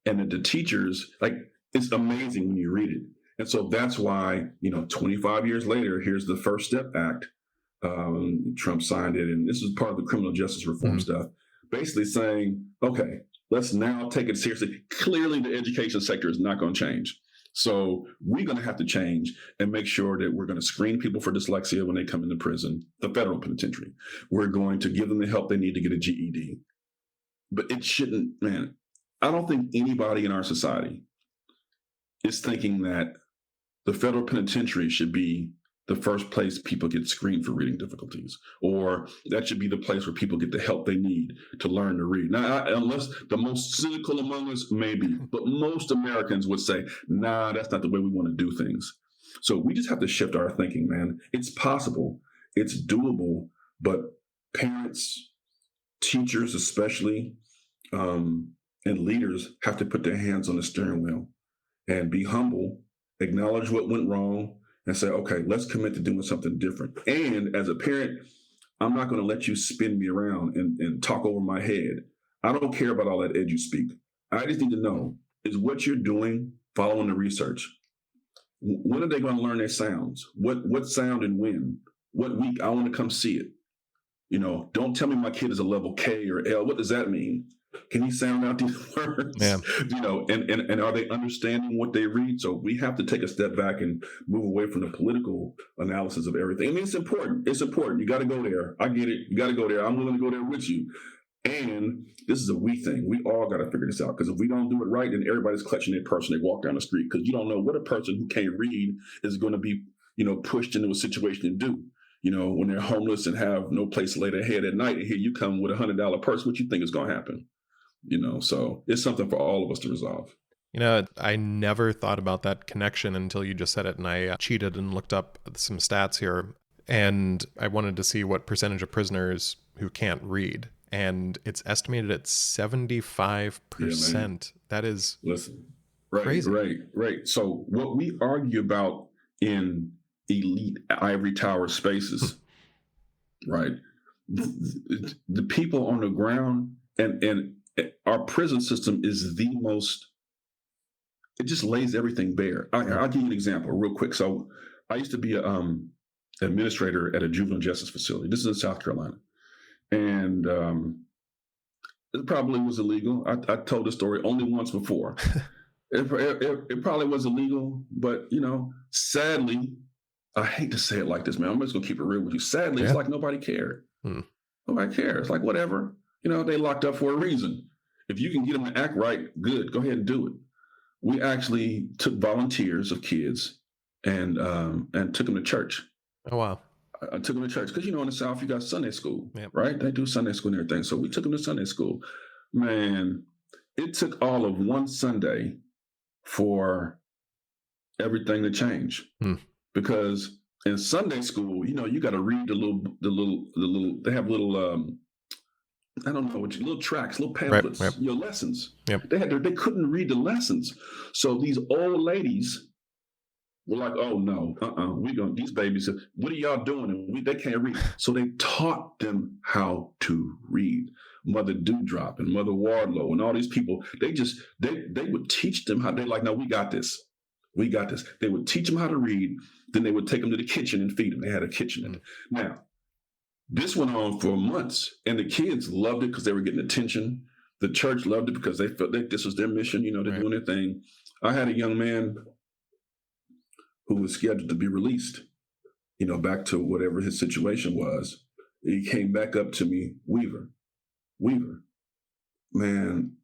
S2: And the teachers, like, it's amazing when you read it. And so that's why, 25 years later, here's the First Step Act. Trump signed it, and this is part of the criminal justice reform stuff, basically saying, okay, let's now take it seriously. Clearly, the education sector is not going to change. So we're going to have to change and make sure that we're going to screen people for dyslexia when they come into prison, the federal penitentiary. We're going to give them the help they need to get a GED. But it shouldn't, man, I don't think anybody in our society is thinking that the federal penitentiary should be the first place people get screened for reading difficulties, or that should be the place where people get the help they need to learn to read. Now, unless the most cynical among us, maybe, but most Americans would say, nah, that's not the way we want to do things. So we just have to shift our thinking, man. It's possible, it's doable, but parents, teachers especially, and leaders have to put their hands on the steering wheel and be humble, acknowledge what went wrong, and say, okay, let's commit to doing something different. And as a parent, I'm not going to let you spin me around and talk over my head. I don't care about all that edu speak. I just need to know, is what you're doing following the research? When are they going to learn their sounds? What sound and when? What week? I want to come see it. Don't tell me my kid is a level K or L. What does that mean? Can he sound out these words?
S1: Yeah.
S2: And are they understanding what they read? So we have to take a step back and move away from the political analysis of everything. I mean, it's important. It's important. You got to go there. I get it. You got to go there. I'm willing to go there with you. And this is a we thing. We all got to figure this out, because if we don't do it right, then everybody's clutching their purse and they walk down the street, because you don't know what a person who can't read is going to be, pushed into a situation to do. When they're homeless and have no place to lay their head at night, and here you come with $100 purse, what you think is going to happen? So it's something for all of us to resolve.
S1: I never thought about that connection until you just said it, and I cheated and looked up some stats here, and I wanted to see what percentage of prisoners who can't read, and it's estimated at 75%. That is
S2: crazy. Right. So what we argue about in elite ivory tower spaces, right? The people on the ground and our prison system is the most, it just lays everything bare. I'll give you an example real quick. So I used to be an administrator at a juvenile justice facility. This is in South Carolina. And it probably was illegal. I told this story only once before. It probably was illegal, but, sadly, I hate to say it like this, man. I'm just going to keep it real with you. Sadly, It's like nobody cared. Nobody cares. Like, whatever. They locked up for a reason. If you can get them to act right, good. Go ahead and do it. We actually took volunteers of kids and took them to church.
S1: Oh, wow.
S2: I took them to church because, in the South, you got Sunday school, right? They do Sunday school and everything. So we took them to Sunday school. Man, it took all of one Sunday for everything to change. Because in Sunday school, you got to read the little, they have little, I don't know what little tracks, little pamphlets, your lessons.
S1: Yep.
S2: They couldn't read the lessons. So these old ladies were like, oh no, these babies, what are y'all doing? And they can't read. So they taught them how to read. Mother Dewdrop and Mother Wardlow and all these people, they would teach them how. They're like, no, we got this. We got this. They would teach them how to read. Then they would take them to the kitchen and feed them. They had a kitchen. Now, this went on for months, and the kids loved it because they were getting attention. The church loved it because they felt like this was their mission. They're doing their thing. I had a young man who was scheduled to be released, back to whatever his situation was. He came back up to me, Weaver, man,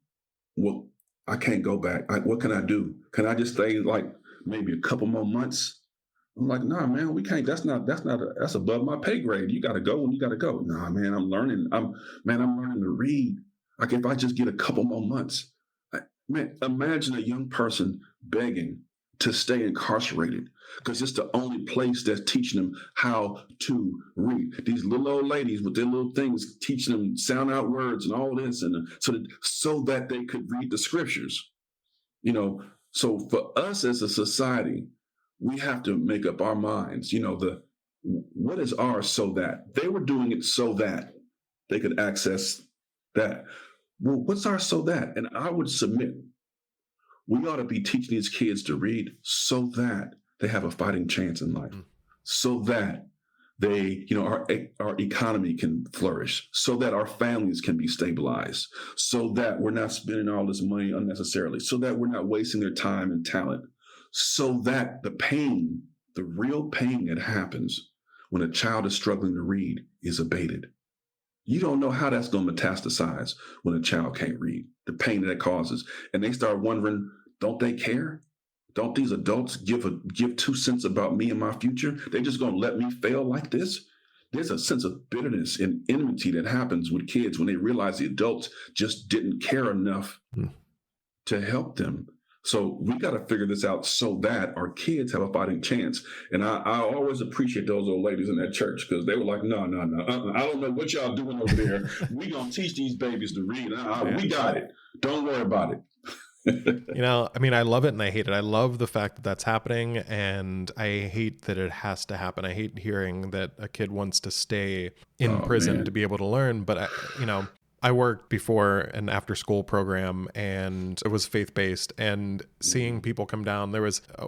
S2: well, I can't go back. What can I do? Can I just stay like maybe a couple more months? I'm like, nah, man, we can't. That's above my pay grade. You got to go when you got to go. Nah, man, I'm learning. I'm learning to read. Like if I just get a couple more months, man, imagine a young person begging to stay incarcerated because it's the only place that's teaching them how to read. These little old ladies with their little things teaching them sound out words and all this, and so that they could read the scriptures. So for us as a society, we have to make up our minds. What is ours, so that they were doing it so that they could access that. Well, what's our so that? And I would submit we ought to be teaching these kids to read so that they have a fighting chance in life, so that they, our economy can flourish, so that our families can be stabilized, so that we're not spending all this money unnecessarily, so that we're not wasting their time and talent, so that the real pain that happens when a child is struggling to read is abated. You don't know how that's going to metastasize when a child can't read, the pain that causes. And they start wondering, don't they care? Don't these adults give 2 cents about me and my future? They just going to let me fail like this? There's a sense of bitterness and enmity that happens with kids when they realize the adults just didn't care enough to help them. So we got to figure this out so that our kids have a fighting chance. And I always appreciate those old ladies in that church because they were like, no, I don't know what y'all doing over there. We going to teach these babies to read. We got it. Don't worry about it.
S1: I love it and I hate it. I love the fact that that's happening, and I hate that it has to happen. I hate hearing that a kid wants to stay in prison to be able to learn. But I worked before an after-school program, and it was faith-based. And seeing people come down, there was a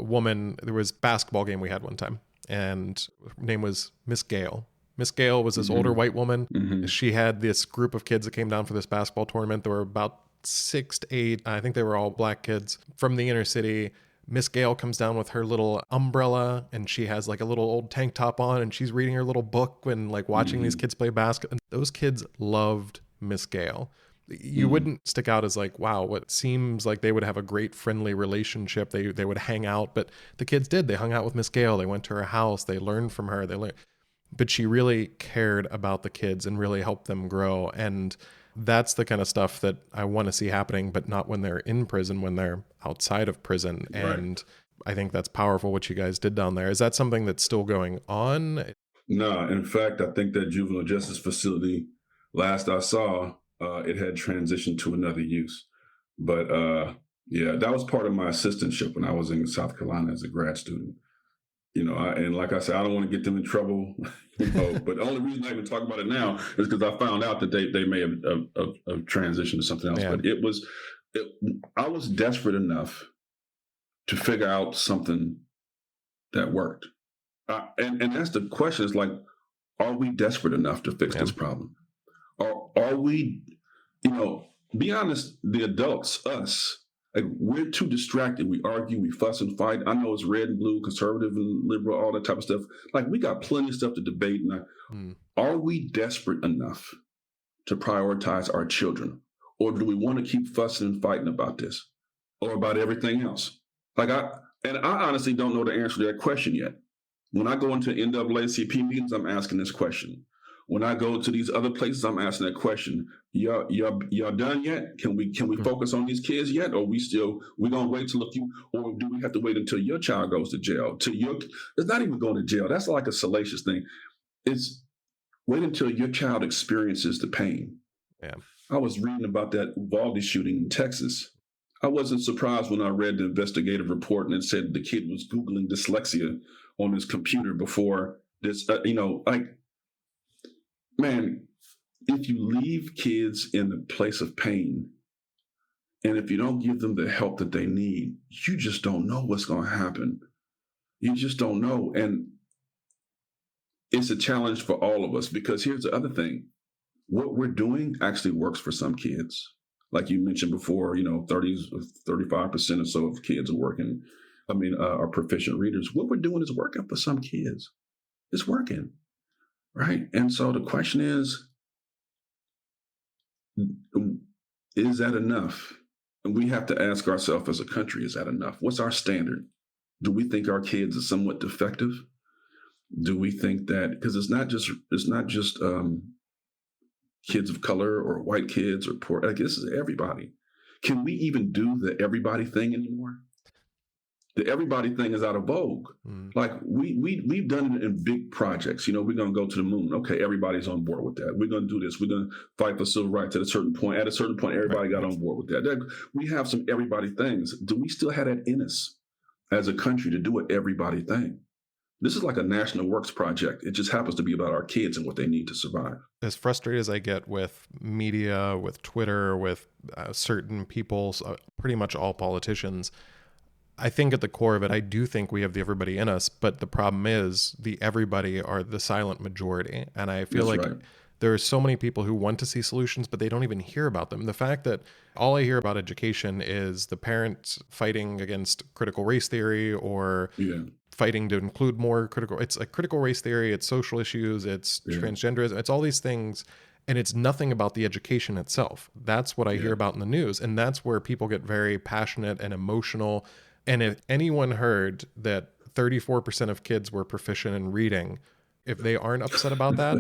S1: basketball game we had one time, and her name was Miss Gale. Miss Gale was this older white woman. Mm-hmm. She had this group of kids that came down for this basketball tournament. There were about 6 to 8. I think they were all black kids from the inner city. Miss Gale comes down with her little umbrella, and she has like a little old tank top on, and she's reading her little book and like watching these kids play basketball. And those kids loved Miss Gale. You wouldn't stick out as like, wow, what seems like they would have a great friendly relationship. They would hang out, but the kids did. They hung out with Miss Gale. They went to her house. They learned from her. But she really cared about the kids and really helped them grow. And that's the kind of stuff that I want to see happening, but not when they're in prison, when they're outside of prison. Right. And I think that's powerful what you guys did down there. Is that something that's still going on?
S2: No, in fact, I think that juvenile justice facility, last I saw, it had transitioned to another use. But that was part of my assistantship when I was in South Carolina as a grad student. And like I said, I don't want to get them in trouble, but the only reason I even talk about it now is because I found out that they may have transitioned to something else. Yeah. But I was desperate enough to figure out something that worked. And that's the question, is like, are we desperate enough to fix this problem? Or are we, be honest, the adults, us, like, we're too distracted. We argue, we fuss and fight. I know it's red and blue, conservative and liberal, all that type of stuff. Like, we got plenty of stuff to debate. And are we desperate enough to prioritize our children? Or do we want to keep fussing and fighting about this or about everything else? I honestly don't know the answer to that question yet. When I go into NAACP meetings, I'm asking this question. When I go to these other places, I'm asking that question. Y'all done yet? Can we focus on these kids yet? Or we gonna wait till or do we have to wait until your child goes to jail? It's not even going to jail. That's like a salacious thing. It's wait until your child experiences the pain. Yeah. I was reading about that Uvalde shooting in Texas. I wasn't surprised when I read the investigative report and it said the kid was Googling dyslexia on his computer before this, man, if you leave kids in a place of pain, and if you don't give them the help that they need, you just don't know what's going to happen. You just don't know. And it's a challenge for all of us, because here's the other thing. What we're doing actually works for some kids. Like you mentioned before, 35% or so of kids are proficient readers. What we're doing is working for some kids. It's working. Right. And so the question is that enough? And we have to ask ourselves as a country, is that enough? What's our standard? Do we think our kids are somewhat defective? Do we think that, because it's not just kids of color or white kids or poor, like, this is everybody. Can we even do the everybody thing anymore? The everybody thing is out of vogue. Like we've done it in big projects. We're going to go to the moon. Okay, everybody's on board with that. We're going to do this. We're going to fight for civil rights at a certain point. At a certain point, everybody got on board with that. We have some everybody things. Do we still have that in us as a country to do an everybody thing? This is like a national works project. It just happens to be about our kids and what they need to survive.
S1: As frustrated as I get with media, with Twitter, with certain people, pretty much all politicians, I think at the core of it, I do think we have the everybody in us, but the problem is the everybody are the silent majority. And I feel
S2: That's
S1: like
S2: right.
S1: there are so many people who want to see solutions, but they don't even hear about them. The fact that all I hear about education is the parents fighting against critical race theory or
S2: Yeah.
S1: fighting to include more it's like critical race theory, it's social issues, it's transgenderism, it's all these things. And it's nothing about the education itself. That's what I hear about in the news. And that's where people get very passionate and emotional. And if anyone heard that 34% of kids were proficient in reading, if they aren't upset about that,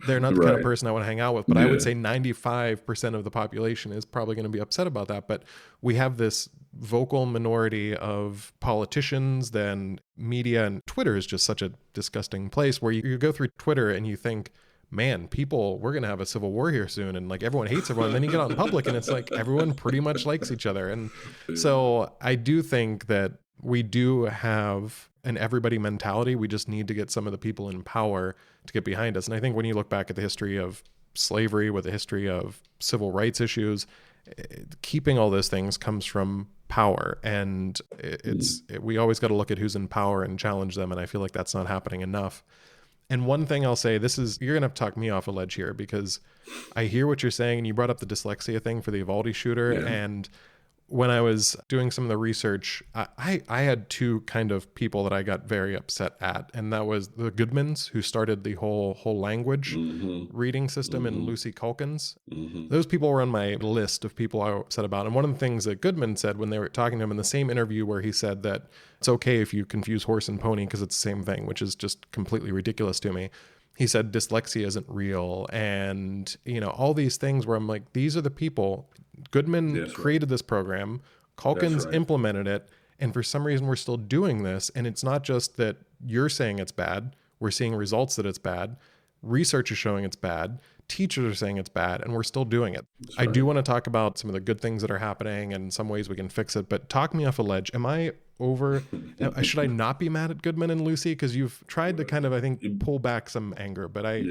S1: they're not the kind of person I want to hang out with. But I would say 95% of the population is probably going to be upset about that. But we have this vocal minority of politicians, then media, and Twitter is just such a disgusting place where you go through Twitter and you think, man, we're going to have a civil war here soon. And like everyone hates everyone. And then you get out in public and it's like everyone pretty much likes each other. And so I do think that we do have an everybody mentality. We just need to get some of the people in power to get behind us. And I think when you look back at the history of slavery, with the history of civil rights issues, keeping all those things comes from power. And we always got to look at who's in power and challenge them. And I feel like that's not happening enough. And one thing I'll say, you're going to have to talk me off a ledge here, because I hear what you're saying, and you brought up the dyslexia thing for the Uvalde shooter. Yeah. And when I was doing some of the research, I had two kind of people that I got very upset at. And that was the Goodmans, who started the whole language reading system, and Lucy Calkins. Those people were on my list of people I was upset about. And one of the things that Goodman said when they were talking to him in the same interview, where he said that it's okay if you confuse horse and pony because it's the same thing, which is just completely ridiculous to me. He said dyslexia isn't real, and all these things where I'm like, these are the people. Goodman created this program, Calkins implemented it, and for some reason we're still doing this. And it's not just that you're saying it's bad, we're seeing results that it's bad, research is showing it's bad, teachers are saying it's bad, and we're still doing it. I do want to talk about some of the good things that are happening and some ways we can fix it, but talk me off a ledge. Am I over? Should I not be mad at Goodman and Lucy? Because you've tried to kind of, I think, pull back some anger, but I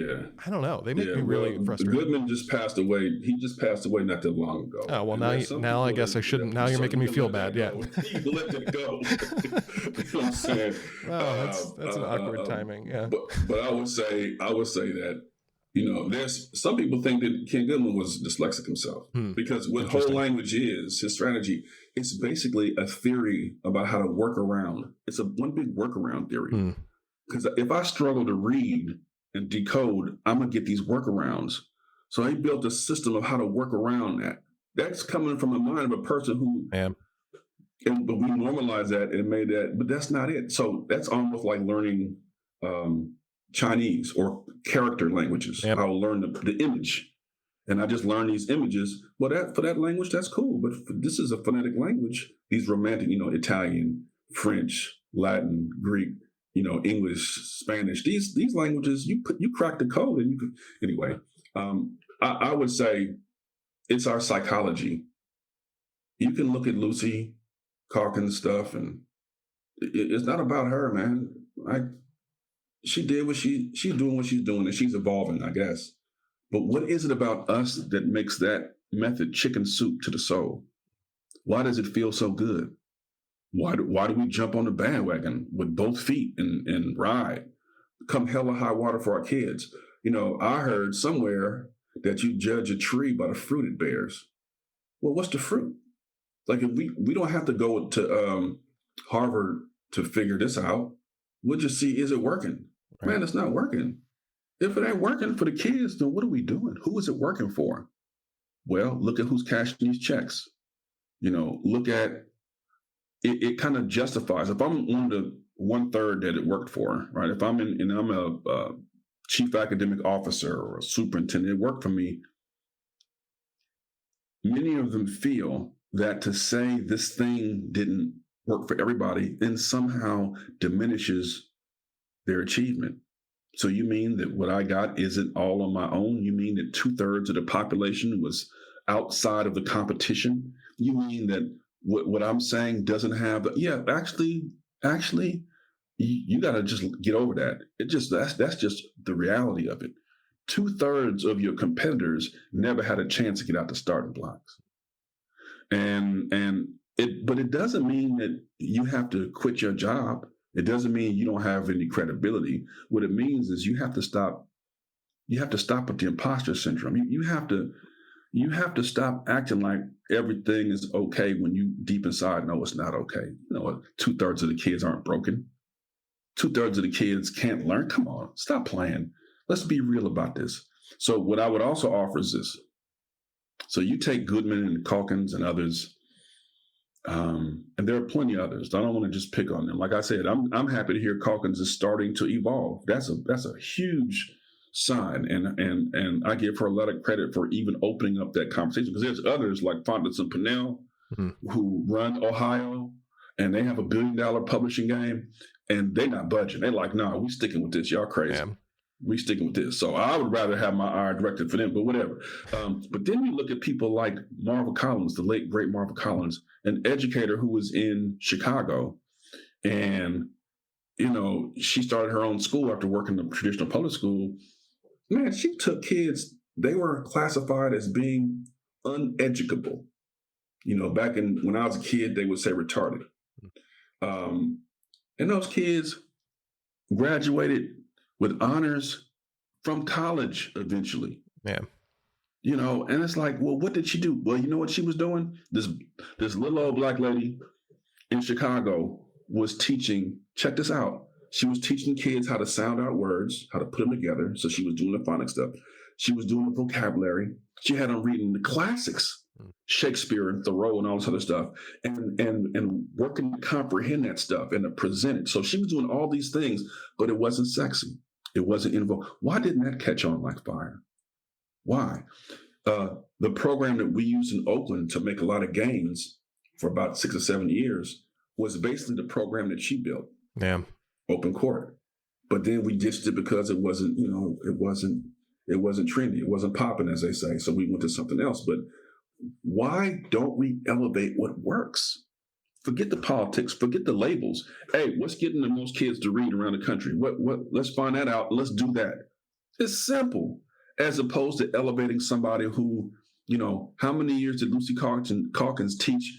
S1: don't know. They make me really frustrated.
S2: Goodman just passed away. He just passed away not that long ago.
S1: Oh, well, now I guess I shouldn't. Now you're making me feel bad. Yeah.
S2: You let it go. You know what I'm saying?
S1: Oh, that's an awkward timing. Yeah.
S2: But I would say that, there's some people think that Ken Goodman was dyslexic himself, because what whole language is, his strategy, it's basically a theory about how to work around. It's one big workaround theory. Because if I struggle to read and decode, I'm going to get these workarounds. So he built a system of how to work around that. That's coming from the mind of a person who, but we normalize that and made that, but that's not it. So that's almost like learning Chinese or character languages. I'll learn the image, and I just learn these images. Well, for that language, that's cool. But this is a phonetic language. These romantic, Italian, French, Latin, Greek, English, Spanish. These languages, you crack the code, and you could anyway. I would say it's our psychology. You can look at Lucy Calkins stuff, and it's not about her, man. She did she's doing what she's doing, and she's evolving, I guess. But what is it about us that makes that method chicken soup to the soul? Why does it feel so good? Why do we jump on the bandwagon with both feet and ride? Come hell or high water for our kids. I heard somewhere that you judge a tree by the fruit it bears. Well, what's the fruit? Like, if we don't have to go to Harvard to figure this out. We'll just see, is it working? Right. Man, it's not working. If it ain't working for the kids, then what are we doing? Who is it working for? Well, look at who's cashing these checks. Look at it. It kind of justifies. If I'm one of the 1/3 that it worked for, right? If I'm I'm a chief academic officer or a superintendent, it worked for me. Many of them feel that to say this thing didn't work for everybody then somehow diminishes their achievement. So you mean that what I got isn't all on my own? You mean that 2/3 of the population was outside of the competition? You mean that what I'm saying doesn't have actually You got to just get over that. That's just the reality of it. 2/3 of your competitors never had a chance to get out the starting blocks. But it doesn't mean that you have to quit your job. It doesn't mean you don't have any credibility. What it means is you have to stop with the imposter syndrome. You have to stop acting like everything is okay when you deep inside know it's not okay. 2/3 of the kids aren't broken. 2/3 of the kids can't learn. Come on, stop playing. Let's be real about this. So what I would also offer is this. So you take Goodman and Calkins and others, and there are plenty of others. I don't want to just pick on them. Like I said, I'm happy to hear Calkins is starting to evolve. That's a huge sign, and I give her a lot of credit for even opening up that conversation, because there's others like Phonics and Pinnell who run Ohio, and they have $1 billion publishing game, and they're not budging. They're like, no, we sticking with this. Y'all crazy. Yeah. We sticking with this. So I would rather have my eye directed for them, but whatever. But then we look at people like Marva Collins, the late, great Marva Collins, an educator who was in Chicago. And, she started her own school after working in a traditional public school. Man, she took kids, they were classified as being uneducable. Back when I was a kid, they would say retarded. And those kids graduated with honors from college eventually.
S1: Yeah.
S2: And it's like, well, what did she do? Well, you know what she was doing? This little old black lady in Chicago was teaching, check this out. She was teaching kids how to sound out words, how to put them together. So she was doing the phonics stuff. She was doing the vocabulary. She had them reading the classics, Shakespeare and Thoreau and all this other stuff, and working to comprehend that stuff and to present it. So she was doing all these things, but it wasn't sexy. It wasn't involved. Why didn't that catch on like fire? Why? The program that we used in Oakland to make a lot of gains for about 6 or 7 years was basically the program that she built.
S1: Yeah.
S2: Open court. But then we ditched it because it wasn't trendy. It wasn't popping, as they say. So we went to something else. But why don't we elevate what works? Forget the politics, forget the labels. Hey, what's getting the most kids to read around the country? What let's find that out. Let's do that. It's simple. As opposed to elevating somebody who, how many years did Lucy Calkins teach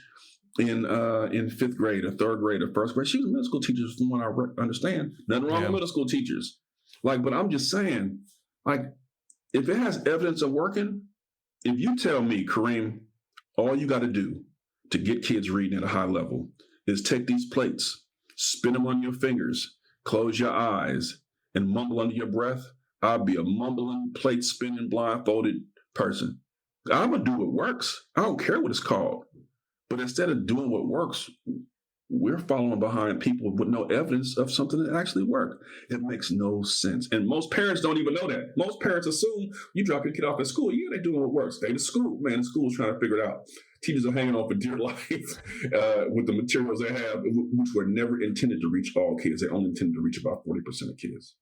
S2: in 5th grade or 3rd grade or 1st grade? She was a middle school teacher, from what I understand. Nothing wrong with middle school teachers. But I'm just saying, if it has evidence of working, if you tell me, Kareem, all you got to do to get kids reading at a high level is take these plates, spin them on your fingers, close your eyes, and mumble under your breath, I'll be a mumbling, plate spinning, blindfolded person. I'm going to do what works. I don't care what it's called. But instead of doing what works, we're following behind people with no evidence of something that actually worked. It makes no sense. And most parents don't even know that. Most parents assume you drop your kid off at school. Yeah, they're doing what works. They to school. Man, the school's trying to figure it out. Teachers are hanging on for dear life with the materials they have, which were never intended to reach all kids. They only intended to reach about 40% of kids.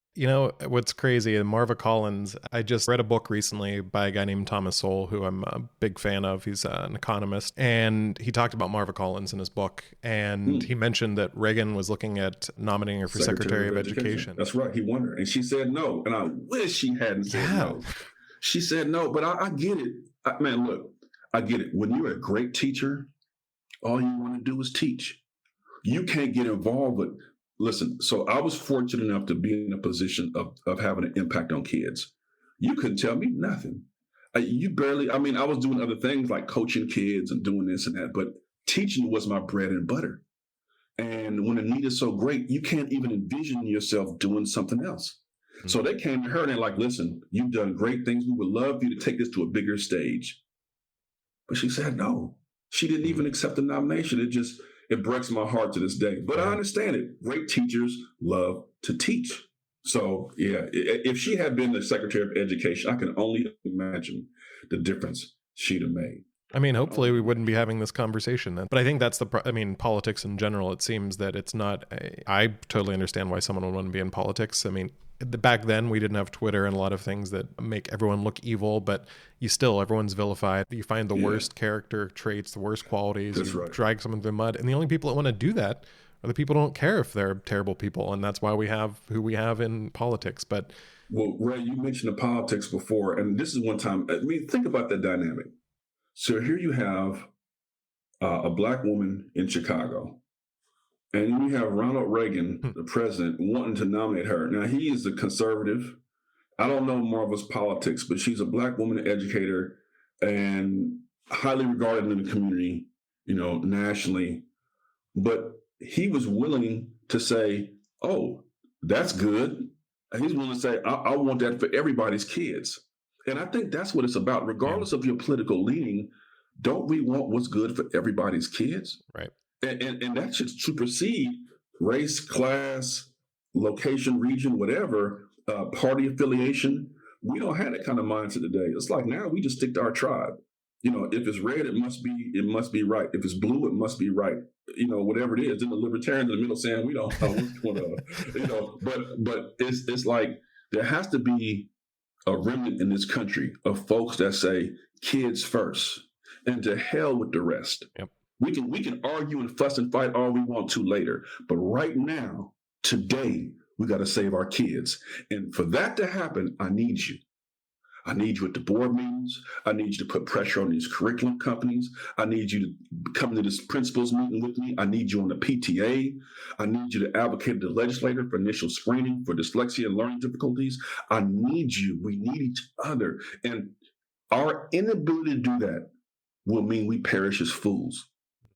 S1: What's crazy, Marva Collins, I just read a book recently by a guy named Thomas Sowell, who I'm a big fan of. He's an economist. And he talked about Marva Collins in his book. And he mentioned that Reagan was looking at nominating her for Secretary of Education.
S2: That's right. He won her. And she said no. And I wish she hadn't said no. She said no. But I get it. Man, look, I get it. When you're a great teacher, all you want to do is teach. You can't get involved with... Listen, so I was fortunate enough to be in a position of having an impact on kids. You couldn't tell me nothing. I was doing other things like coaching kids and doing this and that, but teaching was my bread and butter. And when the need is so great, you can't even envision yourself doing something else. Mm-hmm. So they came to her and they're like, listen, you've done great things. We would love for you to take this to a bigger stage. But she said no. She didn't even accept the nomination. It breaks my heart to this day. But I understand it. Great teachers love to teach. So, yeah, if she had been the Secretary of Education, I can only imagine the difference she'd have made.
S1: Hopefully we wouldn't be having this conversation then. But I think that's politics in general, it seems that it's not... I totally understand why someone would want to be in politics. Back then we didn't have Twitter and a lot of things that make everyone look evil, but everyone's vilified. You find the worst character traits, the worst qualities, drag someone through the mud. And the only people that want to do that or the people don't care if they're terrible people, and that's why we have who we have in politics. But
S2: well, Ray, you mentioned the politics before, and this is one time. I mean, think about that dynamic. So here you have a Black woman in Chicago, and you have Ronald Reagan, the president, wanting to nominate her. Now, he is a conservative. I don't know Marva's politics, but she's a Black woman educator and highly regarded in the community, nationally. But he was willing to say, oh, that's good. And he's willing to say, I want that for everybody's kids. And I think that's what it's about. Regardless of your political leaning, don't we want what's good for everybody's kids?
S1: Right.
S2: And that should supersede race, class, location, region, whatever, party affiliation. We don't have that kind of mindset today. It's like now we just stick to our tribe. If it's red, it must be right. If it's blue, it must be right. Whatever it is. Then the libertarians in the middle saying we don't know, but it's like there has to be a remnant in this country of folks that say kids first, and to hell with the rest.
S1: Yep.
S2: We can argue and fuss and fight all we want to later, but right now, today, we got to save our kids. And for that to happen, I need you. I need you at the board meetings. I need you to put pressure on these curriculum companies. I need you to come to this principals meeting with me. I need you on the PTA. I need you to advocate to the legislator for initial screening for dyslexia and learning difficulties. I need you. We need each other. And our inability to do that will mean we perish as fools.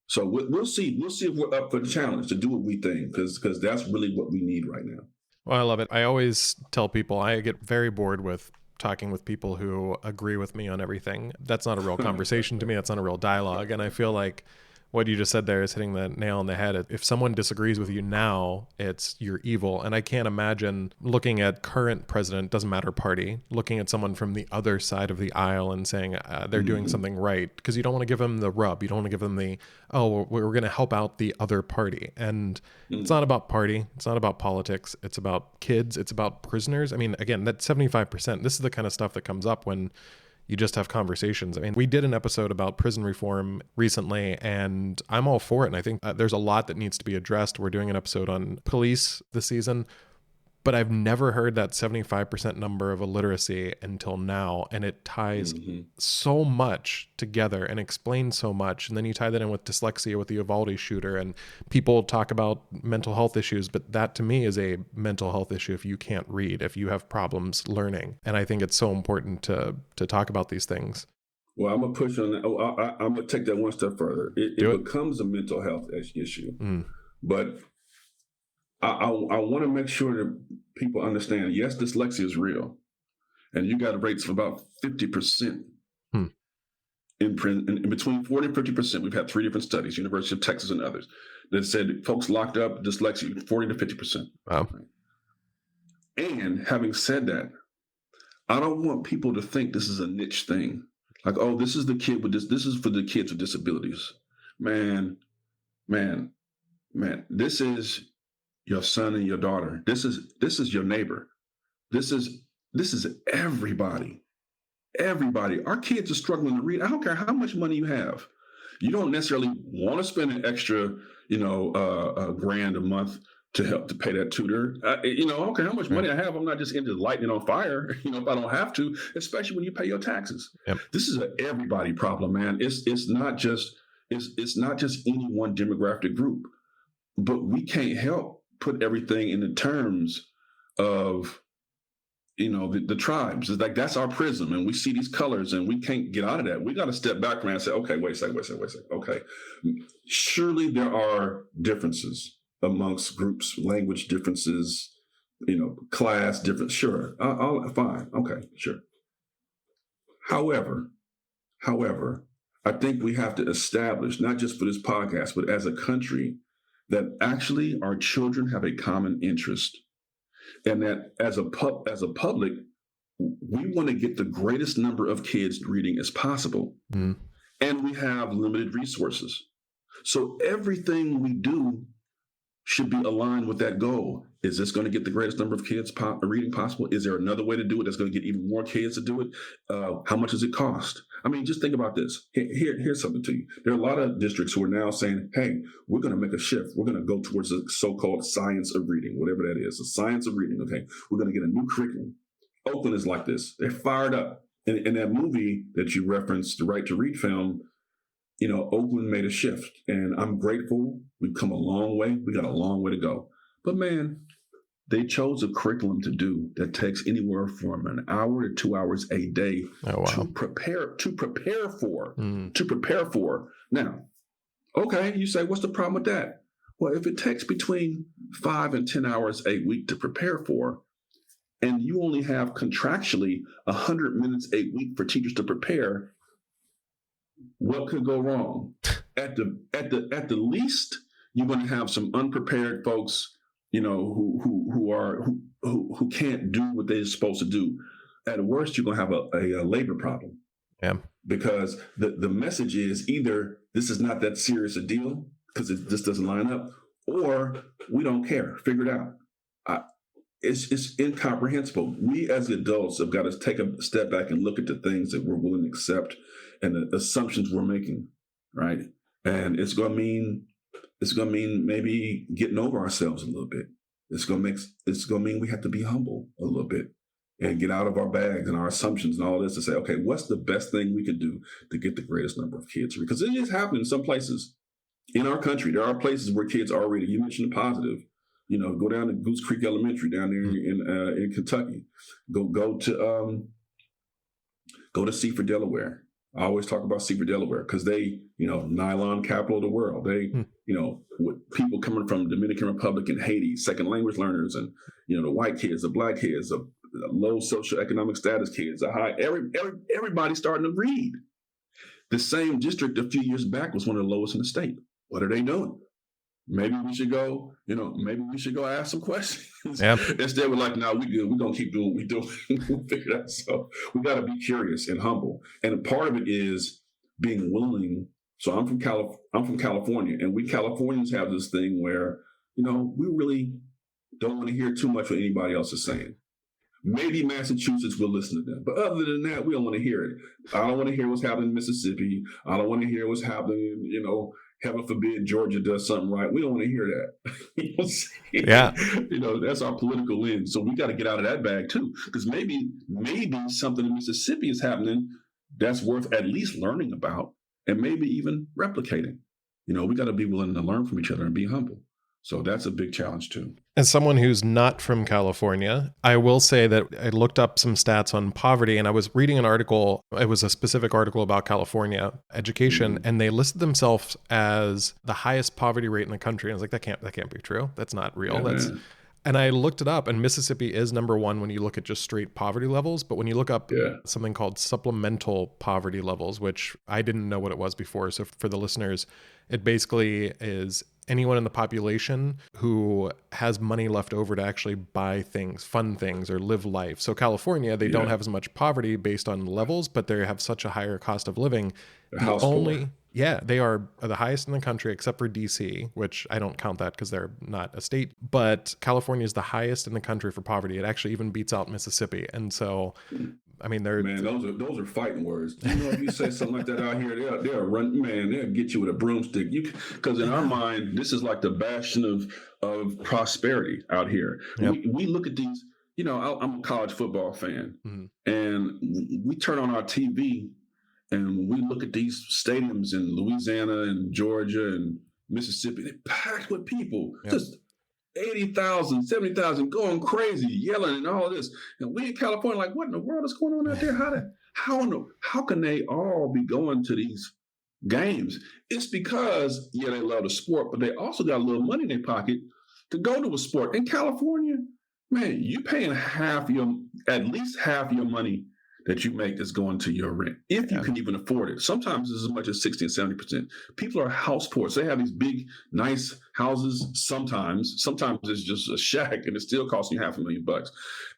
S2: So we'll see. We'll see if we're up for the challenge to do what we think, because that's really what we need right now.
S1: Well, I love it. I always tell people I get very bored with talking with people who agree with me on everything. That's not a real conversation to me. That's not a real dialogue. And I feel like what you just said there is hitting the nail on the head. If someone disagrees with you now, it's you're evil. And I can't imagine looking at current president, doesn't matter party, looking at someone from the other side of the aisle and saying they're doing something right, because you don't want to give them the rub. You don't want to give them the, oh, we're going to help out the other party. And it's not about party. It's not about politics. It's about kids. It's about prisoners. I mean, again, that 75%, this is the kind of stuff that comes up when you just have conversations. I mean, we did an episode about prison reform recently, and I'm all for it. And I think there's a lot that needs to be addressed. We're doing an episode on police this season, but I've never heard that 75% number of illiteracy until now. And it ties so much together and explains so much. And then you tie that in with dyslexia, with the Uvalde shooter, and people talk about mental health issues, but that to me is a mental health issue if you can't read, if you have problems learning. And I think it's so important to talk about these things.
S2: Well, I'm going to push on that. I'm going to take that one step further. It becomes a mental health issue, but I want to make sure that people understand, yes, dyslexia is real. And you got rates of about 50% in between 40 and 50%. We've had 3 different studies, University of Texas and others, that said folks locked up, dyslexia, 40 to 50%.
S1: Wow.
S2: And having said that, I don't want people to think this is a niche thing. Like, oh, this is the kid with this is for the kids with disabilities. Man, this is your son and your daughter. This is your neighbor. This is everybody. Everybody. Our kids are struggling to read. I don't care how much money you have. You don't necessarily want to spend an extra, a grand a month to help to pay that tutor. I don't care how much money I have. I'm not just into lighting it on fire, if I don't have to, especially when you pay your taxes. Yep. This is an everybody problem, man. It's not just any one demographic group, but we can't help put everything in the terms of, the tribes. It's like, that's our prism, and we see these colors and we can't get out of that. We got to step back and say, okay, wait a second. Okay. Surely there are differences amongst groups, language differences, class difference. Sure. Fine. Okay. Sure. However, I think we have to establish, not just for this podcast, but as a country, that actually our children have a common interest, and that as a public, we want to get the greatest number of kids reading as possible. And we have limited resources. So everything we do should be aligned with that goal. Is this going to get the greatest number of kids reading possible? Is there another way to do it that's going to get even more kids to do it? How much does it cost? I mean, just think about this. Here's something to you. There are a lot of districts who are now saying, hey, we're going to make a shift. We're going to go towards the so-called science of reading, whatever that is, the science of reading. Okay, we're going to get a new curriculum. Oakland is like this. They're fired up. In that movie that you referenced, the Right to Read film, Oakland made a shift, and I'm grateful. We've come a long way. We got a long way to go. But man, they chose a curriculum to do that takes anywhere from an hour to 2 hours a day to prepare for. Now, okay, you say, what's the problem with that? Well, if it takes between 5 and 10 hours a week to prepare for, and you only have contractually 100 minutes a week for teachers to prepare, what could go wrong? At the least, you're going to have some unprepared folks, who can't do what they're supposed to do. At worst, you're going to have a labor problem.
S1: Yeah. Because
S2: the message is either this is not that serious a deal because this doesn't line up, or we don't care. Figure it out. It's incomprehensible. We as adults have got to take a step back and look at the things that we're willing to accept and the assumptions we're making, right? And it's going to mean maybe getting over ourselves a little bit. It's going to mean we have to be humble a little bit and get out of our bags and our assumptions and all this to say, okay, what's the best thing we can do to get the greatest number of kids? Because it is happening in some places in our country. There are places where kids are reading. You mentioned the positive. Go down to Goose Creek Elementary down there in Kentucky. Go to Seaford, Delaware. I always talk about Seaford, Delaware, because they, nylon capital of the world. They, with people coming from Dominican Republic and Haiti, second language learners, and the white kids, the black kids, the low socioeconomic status kids, the high. Everybody's starting to read. The same district a few years back was one of the lowest in the state. What are they doing? Maybe we should go, ask some questions.
S1: Yep.
S2: Instead, we're like, no, we good. We're going to keep doing what we do. We'll figure it out. So we got to be curious and humble. And part of it is being willing. So I'm from California, and we Californians have this thing where, we really don't want to hear too much what anybody else is saying. Maybe Massachusetts will listen to them. But other than that, we don't want to hear it. I don't want to hear what's happening in Mississippi. I don't want to hear what's happening, heaven forbid Georgia does something right. We don't want to hear that.
S1: Yeah.
S2: That's our political lens. So we got to get out of that bag too. Because maybe something in Mississippi is happening that's worth at least learning about and maybe even replicating. We got to be willing to learn from each other and be humble. So that's a big challenge too.
S1: As someone who's not from California, I will say that I looked up some stats on poverty, and I was reading an article. It was a specific article about California education, and they listed themselves as the highest poverty rate in the country. And I was like, that can't be true. That's not real.
S2: Yeah,
S1: And I looked it up, and Mississippi is number one when you look at just straight poverty levels. But when you look up something called supplemental poverty levels, which I didn't know what it was before. So for the listeners, it basically is anyone in the population who has money left over to actually buy things, fun things, or live life. So California, they don't have as much poverty based on levels, but they have such a higher cost of living. They are the highest in the country except for DC, which I don't count that because they're not a state. But California is the highest in the country for poverty. It actually even beats out Mississippi. And so, I mean,
S2: those are fighting words. If you say something like that out here, they'll get you with a broomstick. Because in our mind, this is like the bastion of prosperity out here. Yep. We look at these. I'm a college football fan, and we turn on our TV. And we look at these stadiums in Louisiana and Georgia and Mississippi, they're packed with people, just 80,000, 70,000 going crazy, yelling and all of this. And we in California, like, what in the world is going on out there? How can they all be going to these games? It's because, they love the sport, but they also got a little money in their pocket to go to a sport. In California, man, you paying at least half your money that you make is going to your rent, if you can even afford it. Sometimes it's as much as 60 and 70%. People are house poor. So they have these big, nice houses sometimes. Sometimes it's just a shack and it still costs you $500,000.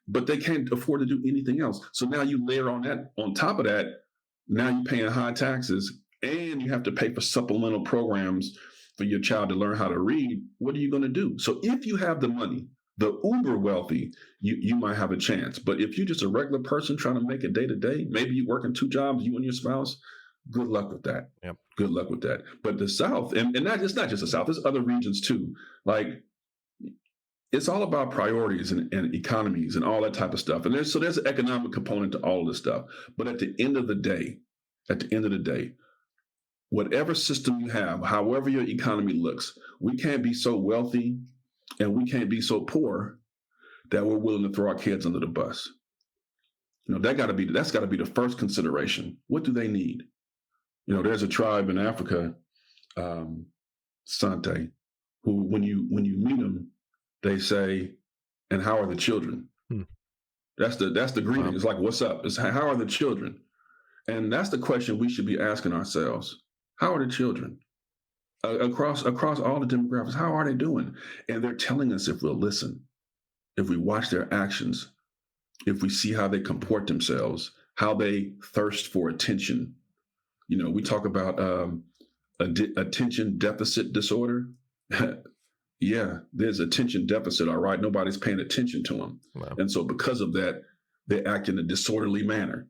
S2: But they can't afford to do anything else. So now you layer on top of that, now you're paying high taxes and you have to pay for supplemental programs for your child to learn how to read, what are you going to do? So if you have the money, the uber wealthy, you might have a chance. But if you're just a regular person trying to make it day to day, maybe you're working 2 jobs, you and your spouse, good luck with that.
S1: Yep.
S2: Good luck with that. But the South, and it's not just the South, there's other regions too. Like, it's all about priorities and economies and all that type of stuff. And there's an economic component to all of this stuff. But at the end of the day, whatever system you have, however your economy looks, we can't be so wealthy and we can't be so poor that we're willing to throw our kids under the bus. That's got to be the first consideration. What do they need? There's a tribe in Africa, Sante, who when you meet them, they say, "And how are the children?" That's the greeting. Wow. It's like, "What's up?" It's how are the children? And that's the question we should be asking ourselves. How are the children? Across all the demographics, how are they doing? And they're telling us if we'll listen, if we watch their actions, if we see how they comport themselves, how they thirst for attention. We talk about attention deficit disorder. Yeah, there's attention deficit, all right? Nobody's paying attention to them. Wow. And so because of that, they act in a disorderly manner,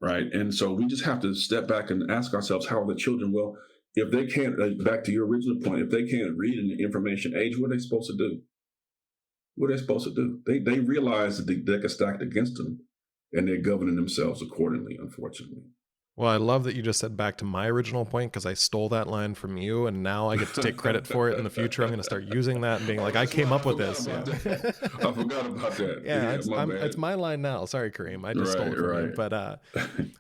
S2: right? And so we just have to step back and ask ourselves, how are the children? Well, if they can't, back to your original point, if they can't read in the information age, what are they supposed to do? What are they supposed to do? They realize that the deck is stacked against them, and they're governing themselves accordingly, unfortunately.
S1: Well, I love that you just said back to my original point, because I stole that line from you, and now I get to take credit for it in the future. I'm going to start using that and being like, I came up with this. Yeah.
S2: I forgot about that.
S1: Yeah, it's my line now. Sorry, Kareem. I just stole it from you. But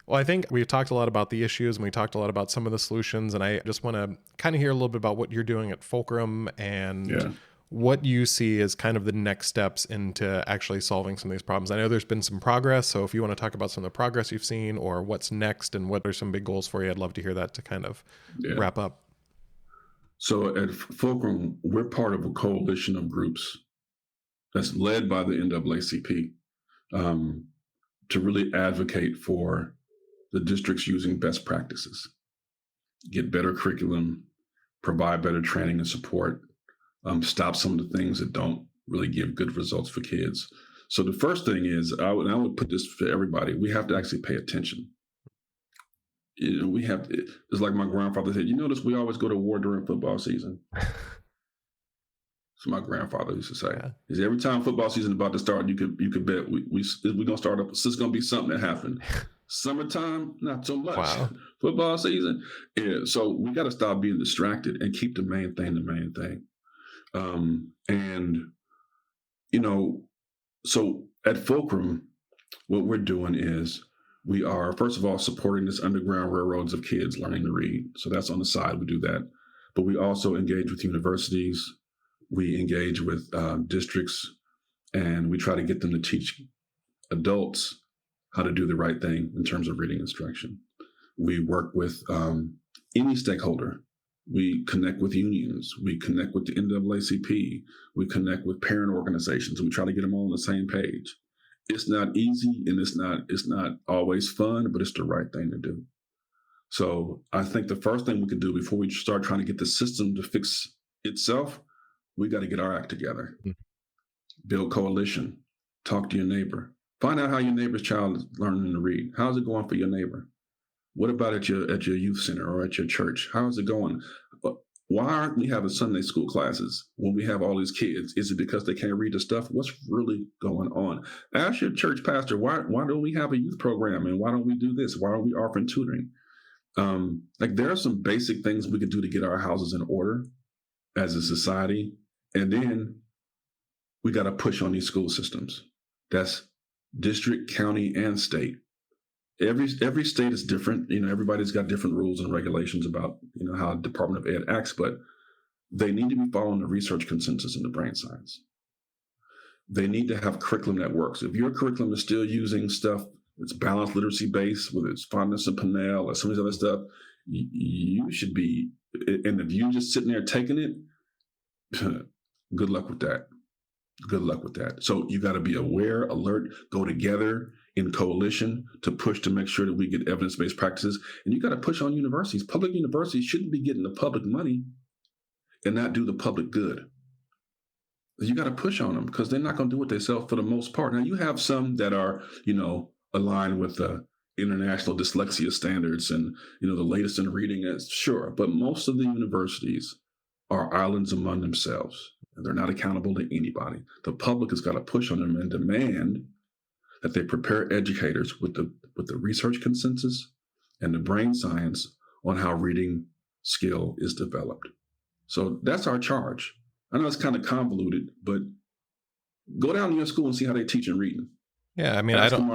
S1: well, I think we've talked a lot about the issues, and we talked a lot about some of the solutions, and I just want to kind of hear a little bit about what you're doing at FULCRUM and what you see as kind of the next steps into actually solving some of these problems. I know there's been some progress, so if you want to talk about some of the progress you've seen or what's next and what are some big goals for you, I'd love to hear that to kind of wrap up.
S2: So at FULCRUM, we're part of a coalition of groups that's led by the NAACP to really advocate for the districts using best practices, get better curriculum, provide better training and support, stop some of the things that don't really give good results for kids. So the first thing is, I would put this for everybody, we have to actually pay attention. We have to, it's like my grandfather said, notice we always go to war during football season. So my grandfather used to say, is every time football season is about to start, you could bet we're going to start up, it's going to be something that happened. Summertime, not so much. Wow. Football season. Yeah. So we got to stop being distracted and keep the main thing the main thing. So at FULCRUM, what we're doing is we are, first of all, supporting this underground railroads of kids learning to read. So that's on the side, we do that. But we also engage with universities. We engage with districts, and we try to get them to teach adults how to do the right thing in terms of reading instruction. We work with any stakeholder. We connect with unions. We connect with the NAACP. We connect with parent organizations. We try to get them all on the same page. It's not easy, and it's not always fun, but it's the right thing to do. So I think the first thing we could do before we start trying to get the system to fix itself, we got to get our act together. Build coalition. Talk to your neighbor. Find out how your neighbor's child is learning to read. How's it going for your neighbor? What about at your youth center or at your church? How is it going? Why aren't we having Sunday school classes when we have all these kids? Is it because they can't read the stuff? What's really going on? Ask your church pastor, why don't we have a youth program? And why don't we do this? Why aren't we offering tutoring? There are some basic things we could do to get our houses in order as a society. And then we got to push on these school systems. That's district, county, and state. Every state is different. Everybody's got different rules and regulations about, how Department of Ed acts, but they need to be following the research consensus in the brain science. They need to have curriculum that works. If your curriculum is still using stuff that's balanced literacy based, whether it's Phonics and Pinnell or some of these other stuff, you should be, and if you're just sitting there taking it, good luck with that. Good luck with that. So you got to be aware, alert, go together in coalition to push to make sure that we get evidence-based practices. And you got to push on universities. Public universities shouldn't be getting the public money. and not do the public good. You got to push on them because they're not going to do it themselves for the most part. Now, you have some that are, aligned with the international dyslexia standards and, the latest in reading, sure. But most of the universities are islands among themselves, and they're not accountable to anybody. The public has got to push on them and demand that they prepare educators with the research consensus and the brain science on how reading skill is developed. So that's our charge. I know it's kind of convoluted, but go down to your school and see how they teach in reading.
S1: Yeah, I mean,
S2: ask them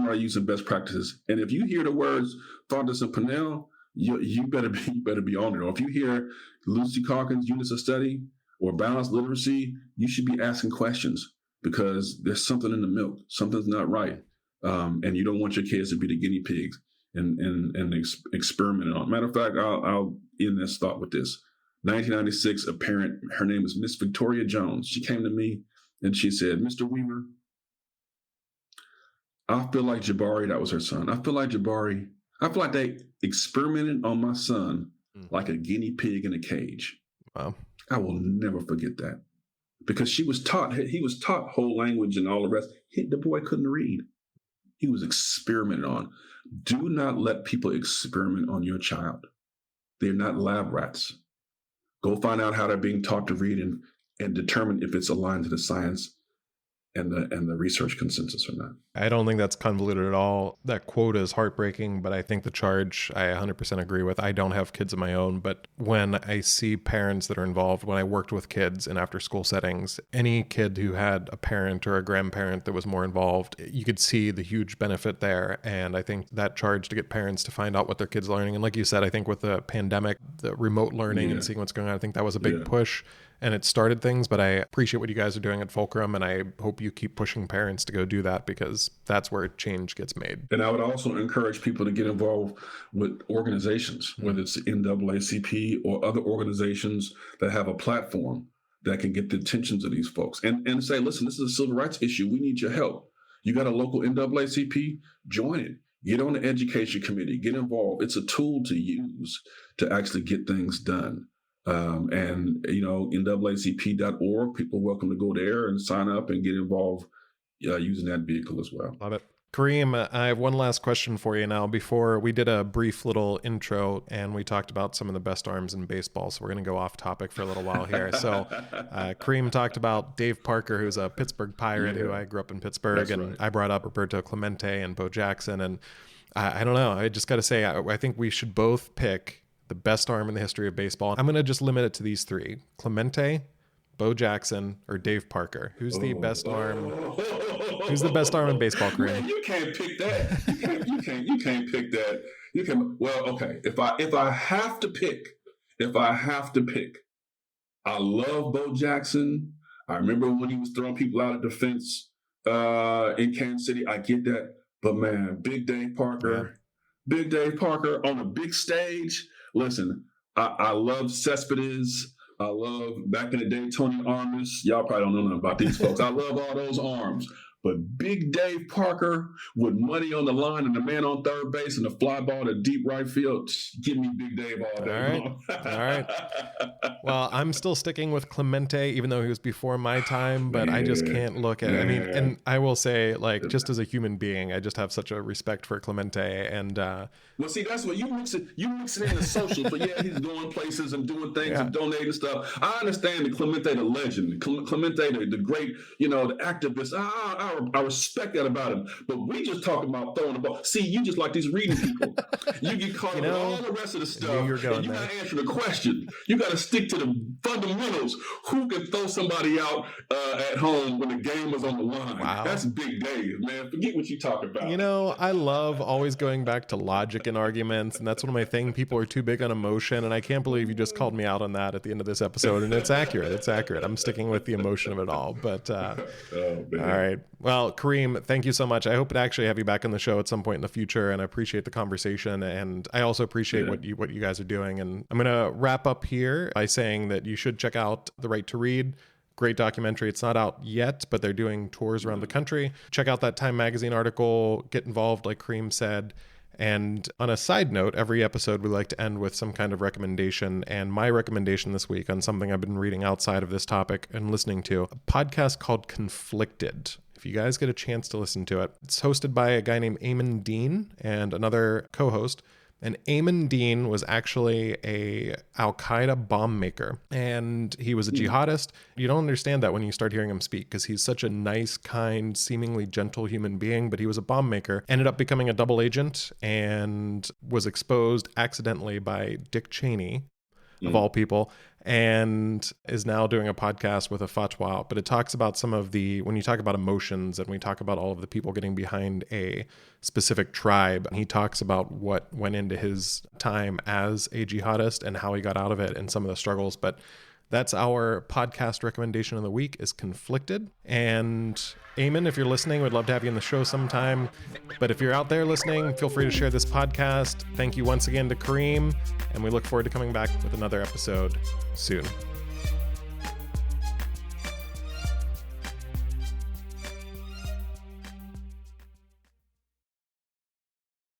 S2: are they using best practices. And if you hear the words Fontes and Pinnell, you better be on it. Or if you hear Lucy Calkins' units of study or balanced literacy, you should be asking questions because there's something in the milk. Something's not right, and you don't want your kids to be the guinea pigs and experiment on. Matter of fact, I'll end this thought with this. 1996, a parent, her name is Miss Victoria Jones. She came to me and she said, Mr. Weaver, I feel like Jabari, that was her son. I feel like they experimented on my son like a guinea pig in a cage.
S1: Wow.
S2: I will never forget that because he was taught whole language and all the rest. The boy couldn't read. He was experimented on. Do not let people experiment on your child. They're not lab rats. Go find out how they're being taught to read and determine if it's aligned to the science and the research consensus or not.
S1: I don't think that's convoluted at all. That quote is heartbreaking, but I think the charge I 100% agree with. I don't have kids of my own, but when I see parents that are involved, when I worked with kids in after school settings, any kid who had a parent or a grandparent that was more involved, you could see the huge benefit there. And I think that charge to get parents to find out what their kids are learning. And like you said, I think with the pandemic, the remote learning and seeing what's going on, I think that was a big push. And it started things, but I appreciate what you guys are doing at FULCRUM, and I hope you keep pushing parents to go do that because that's where change gets made.
S2: And I would also encourage people to get involved with organizations, whether it's NAACP or other organizations that have a platform that can get the attentions of these folks and say, listen, this is a civil rights issue. We need your help. You got a local NAACP? Join it. Get on the education committee. Get involved. It's a tool to use to actually get things done. NAACP.org, people are welcome to go there and sign up and get involved using that vehicle as well.
S1: Love it. Kareem, I have one last question for you now. Before we did a brief little intro and we talked about some of the best arms in baseball, so we're going to go off topic for a little while here. So Kareem talked about Dave Parker, who's a Pittsburgh Pirate, who I grew up in Pittsburgh. That's and right. I brought up Roberto Clemente and Bo Jackson. And I don't know, I just got to say, I think we should both pick the best arm in the history of baseball. I'm going to just limit it to these three: Clemente, Bo Jackson, or Dave Parker. Who's the best arm? Who's the best arm in baseball, Kareem?
S2: Man, you can't pick that. You can't pick that. Well, okay. If I have to pick, I love Bo Jackson. I remember when he was throwing people out of defense in Kansas City. I get that. But man, Big Dave Parker on a big stage. Listen, I love Cespedes. I love, back in the day, Tony Armas. Y'all probably don't know nothing about these folks. I love all those arms. But Big Dave Parker with money on the line and the man on third base and the fly ball to deep right field, give me Big Dave all day.
S1: All right. Well, I'm still sticking with Clemente, even though he was before my time, but I just can't look at it. I mean, and I will say, like, just as a human being, I just have such a respect for Clemente. And
S2: well, see, that's what you mix it in the social. So yeah, he's going places and doing things and donating stuff. I understand the Clemente, the legend, Clemente, the great, the activist. I respect that about him, but we just talking about throwing the ball. See, you just like these reading people. You get caught up in all the rest of the stuff, and you got to answer the question. You got to stick to the fundamentals. Who can throw somebody out at home when the game was on the line? Wow. That's Big Dave, man. Forget what you talking about.
S1: I love always going back to logic and arguments, and that's one of my things. People are too big on emotion, and I can't believe you just called me out on that at the end of this episode, and it's accurate. I'm sticking with the emotion of it all, but all right. Well, Kareem, thank you so much. I hope to actually have you back on the show at some point in the future, and I appreciate the conversation, and I also appreciate what you guys are doing. And I'm going to wrap up here by saying that you should check out The Right to Read. Great documentary. It's not out yet, but they're doing tours around the country. Check out that Time Magazine article. Get involved, like Kareem said. And on a side note, every episode we like to end with some kind of recommendation. And my recommendation this week on something I've been reading outside of this topic and listening to, a podcast called Conflicted. If you guys get a chance to listen to it, it's hosted by a guy named Eamon Dean and another co-host. And Eamon Dean was actually a Al-Qaeda bomb maker, and he was a jihadist. You don't understand that when you start hearing him speak, because he's such a nice, kind, seemingly gentle human being, but he was a bomb maker, ended up becoming a double agent, and was exposed accidentally by Dick Cheney, of all people, and is now doing a podcast with a fatwa. But it talks about some of the, when you talk about emotions and we talk about all of the people getting behind a specific tribe, he talks about what went into his time as a jihadist and how he got out of it and some of the struggles. But that's our podcast recommendation of the week, is Conflicted. And Eamon, if you're listening, we'd love to have you on the show sometime. But if you're out there listening, feel free to share this podcast. Thank you once again to Kareem, and we look forward to coming back with another episode soon.